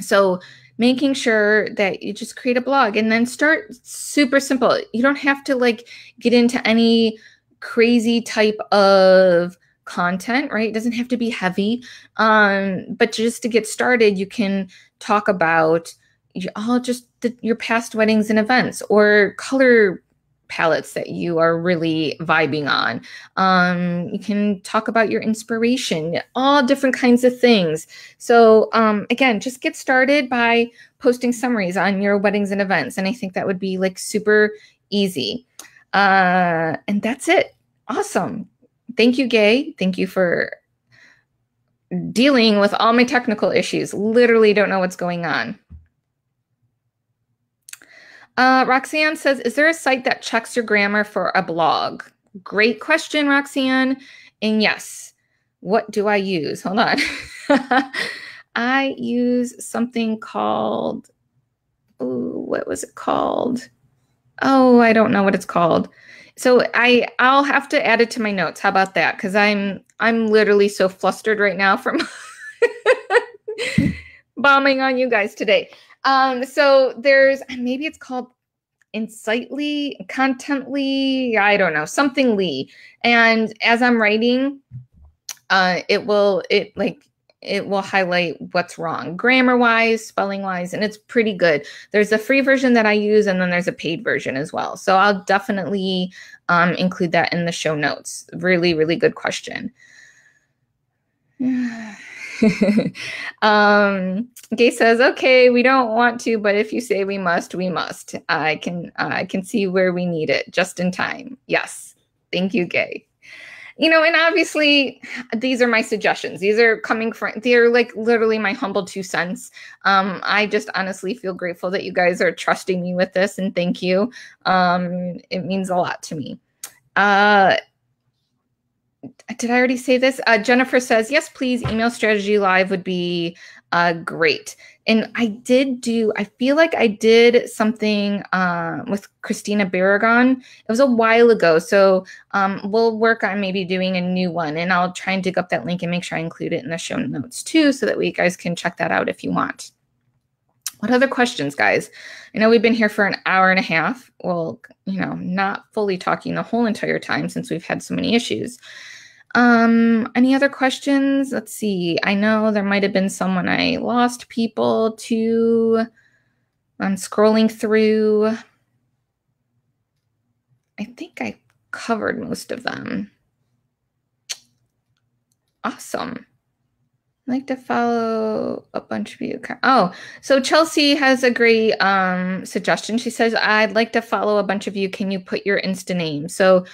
so making sure that you just create a blog and then start super simple. You don't have to like get into any crazy type of content, right? It doesn't have to be heavy. But just to get started, you can talk about your past weddings and events, or color palettes that you are really vibing on. You can talk about your inspiration, all different kinds of things. So again, just get started by posting summaries on your weddings and events. And I think that would be like super easy. And that's it. Awesome. Thank you, Gay. Thank you for dealing with all my technical issues. Literally don't know what's going on. Roxanne says, is there a site that checks your grammar for a blog? Great question, Roxanne. And yes, what do I use? Hold on. I use something called, what was it called? Oh, I don't know what it's called. So I'll have to add it to my notes. How about that? Because I'm literally so flustered right now from bombing on you guys today. So there's, maybe it's called Insightly, Contently, I don't know, something Lee. And as I'm writing, it will highlight what's wrong, grammar-wise, spelling-wise, and it's pretty good. There's a free version that I use, and then there's a paid version as well. So I'll definitely include that in the show notes. Really, really good question. Gay says, okay, we don't want to, but if you say we must, we must. I can see where we need it just in time. Yes. Thank you, Gay. You know, and obviously these are my suggestions. These are coming from, they're like literally my humble 2 cents. I just honestly feel grateful that you guys are trusting me with this, and thank you. It means a lot to me. Did I already say this? Jennifer says, yes, please. Email strategy live would be great. And I feel like I did something with Christina Barragon. It was a while ago. So we'll work on maybe doing a new one, and I'll try and dig up that link and make sure I include it in the show notes too, so that you guys can check that out if you want. What other questions, guys? I know we've been here for an hour and a half. Well, you know, not fully talking the whole entire time since we've had so many issues. Any other questions? Let's see. I know there might have been some when I lost people to. I'm scrolling through. I think I covered most of them. Awesome. I'd like to follow a bunch of you. Oh, so Chelsea has a great suggestion. She says, I'd like to follow a bunch of you. Can you put your Insta name? So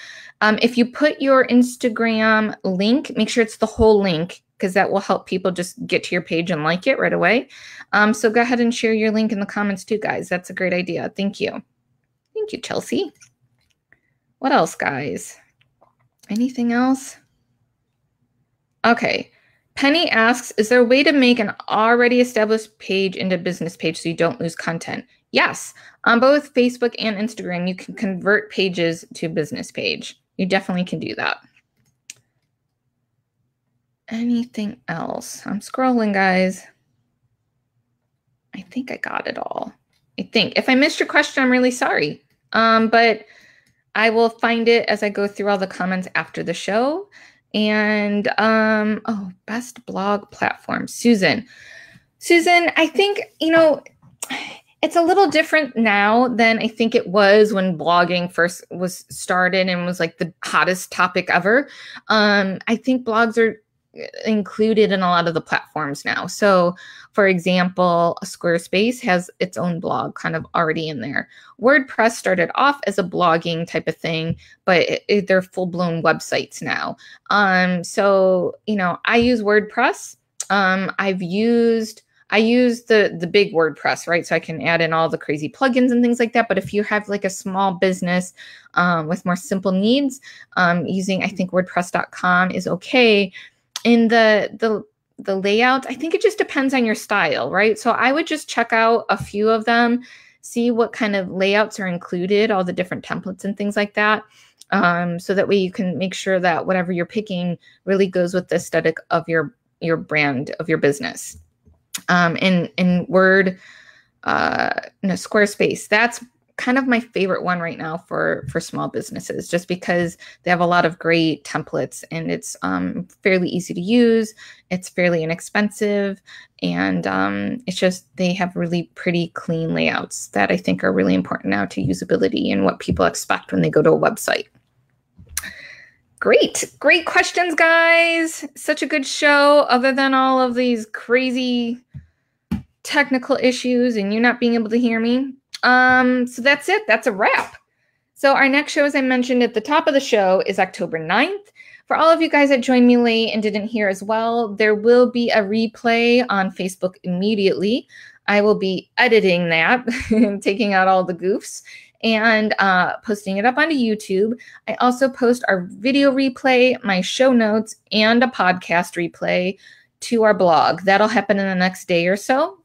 if you put your Instagram link, make sure it's the whole link, because that will help people just get to your page and like it right away. So go ahead and share your link in the comments too, guys. That's a great idea. Thank you. Thank you, Chelsea. What else, guys? Anything else? Okay. Penny asks, is there a way to make an already established page into a business page so you don't lose content? Yes. On both Facebook and Instagram, you can convert pages to a business page. You definitely can do that. Anything else? I'm scrolling, guys. I think I got it all. I think. If I missed your question, I'm really sorry. But I will find it as I go through all the comments after the show. And, oh, best blog platform. Susan. Susan, I think, it's a little different now than I think it was when blogging first was started and was like the hottest topic ever. I think blogs are included in a lot of the platforms now. So, for example, Squarespace has its own blog kind of already in there. WordPress started off as a blogging type of thing, but they're full-blown websites now. So, I use WordPress. I use the big WordPress, right? So I can add in all the crazy plugins and things like that. But if you have like a small business with more simple needs, using, I think, WordPress.com is okay. In the layout, I think it just depends on your style, right? So I would just check out a few of them, see what kind of layouts are included, all the different templates and things like that. So that way you can make sure that whatever you're picking really goes with the aesthetic of your brand, of your business. In Squarespace, that's kind of my favorite one right now for small businesses, just because they have a lot of great templates and it's fairly easy to use. It's fairly inexpensive, and it's just they have really pretty clean layouts that I think are really important now to usability and what people expect when they go to a website. Great questions, guys. Such a good show, other than all of these crazy technical issues and you not being able to hear me. So that's it. That's a wrap. So our next show, as I mentioned at the top of the show, is October 9th. For all of you guys that joined me late and didn't hear as well, there will be a replay on Facebook immediately. I will be editing that and taking out all the goofs and posting it up onto YouTube. I also post our video replay, my show notes, and a podcast replay to our blog. That'll happen in the next day or so.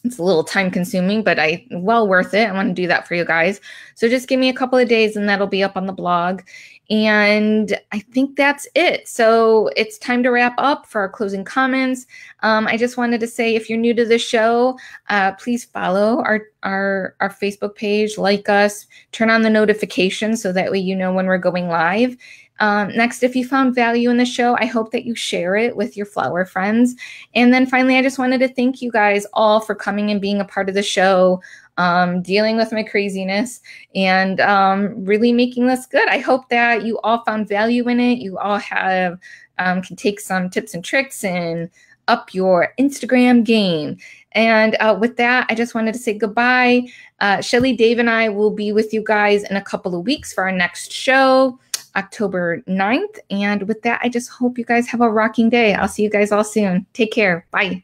It's a little time consuming, but well worth it. I want to do that for you guys. So just give me a couple of days and that'll be up on the blog. And I think that's it. So it's time to wrap up for our closing comments. I just wanted to say, if you're new to the show, please follow our Facebook page, like us, turn on the notifications so that way you know when we're going live. Next, if you found value in the show, I hope that you share it with your flower friends. And then finally, I just wanted to thank you guys all for coming and being a part of the show, dealing with my craziness and really making this good. I hope that you all found value in it. You all have can take some tips and tricks and up your Instagram game. And with that, I just wanted to say goodbye. Shelly, Dave, and I will be with you guys in a couple of weeks for our next show, October 9th. And with that, I just hope you guys have a rocking day. I'll see you guys all soon. Take care. Bye.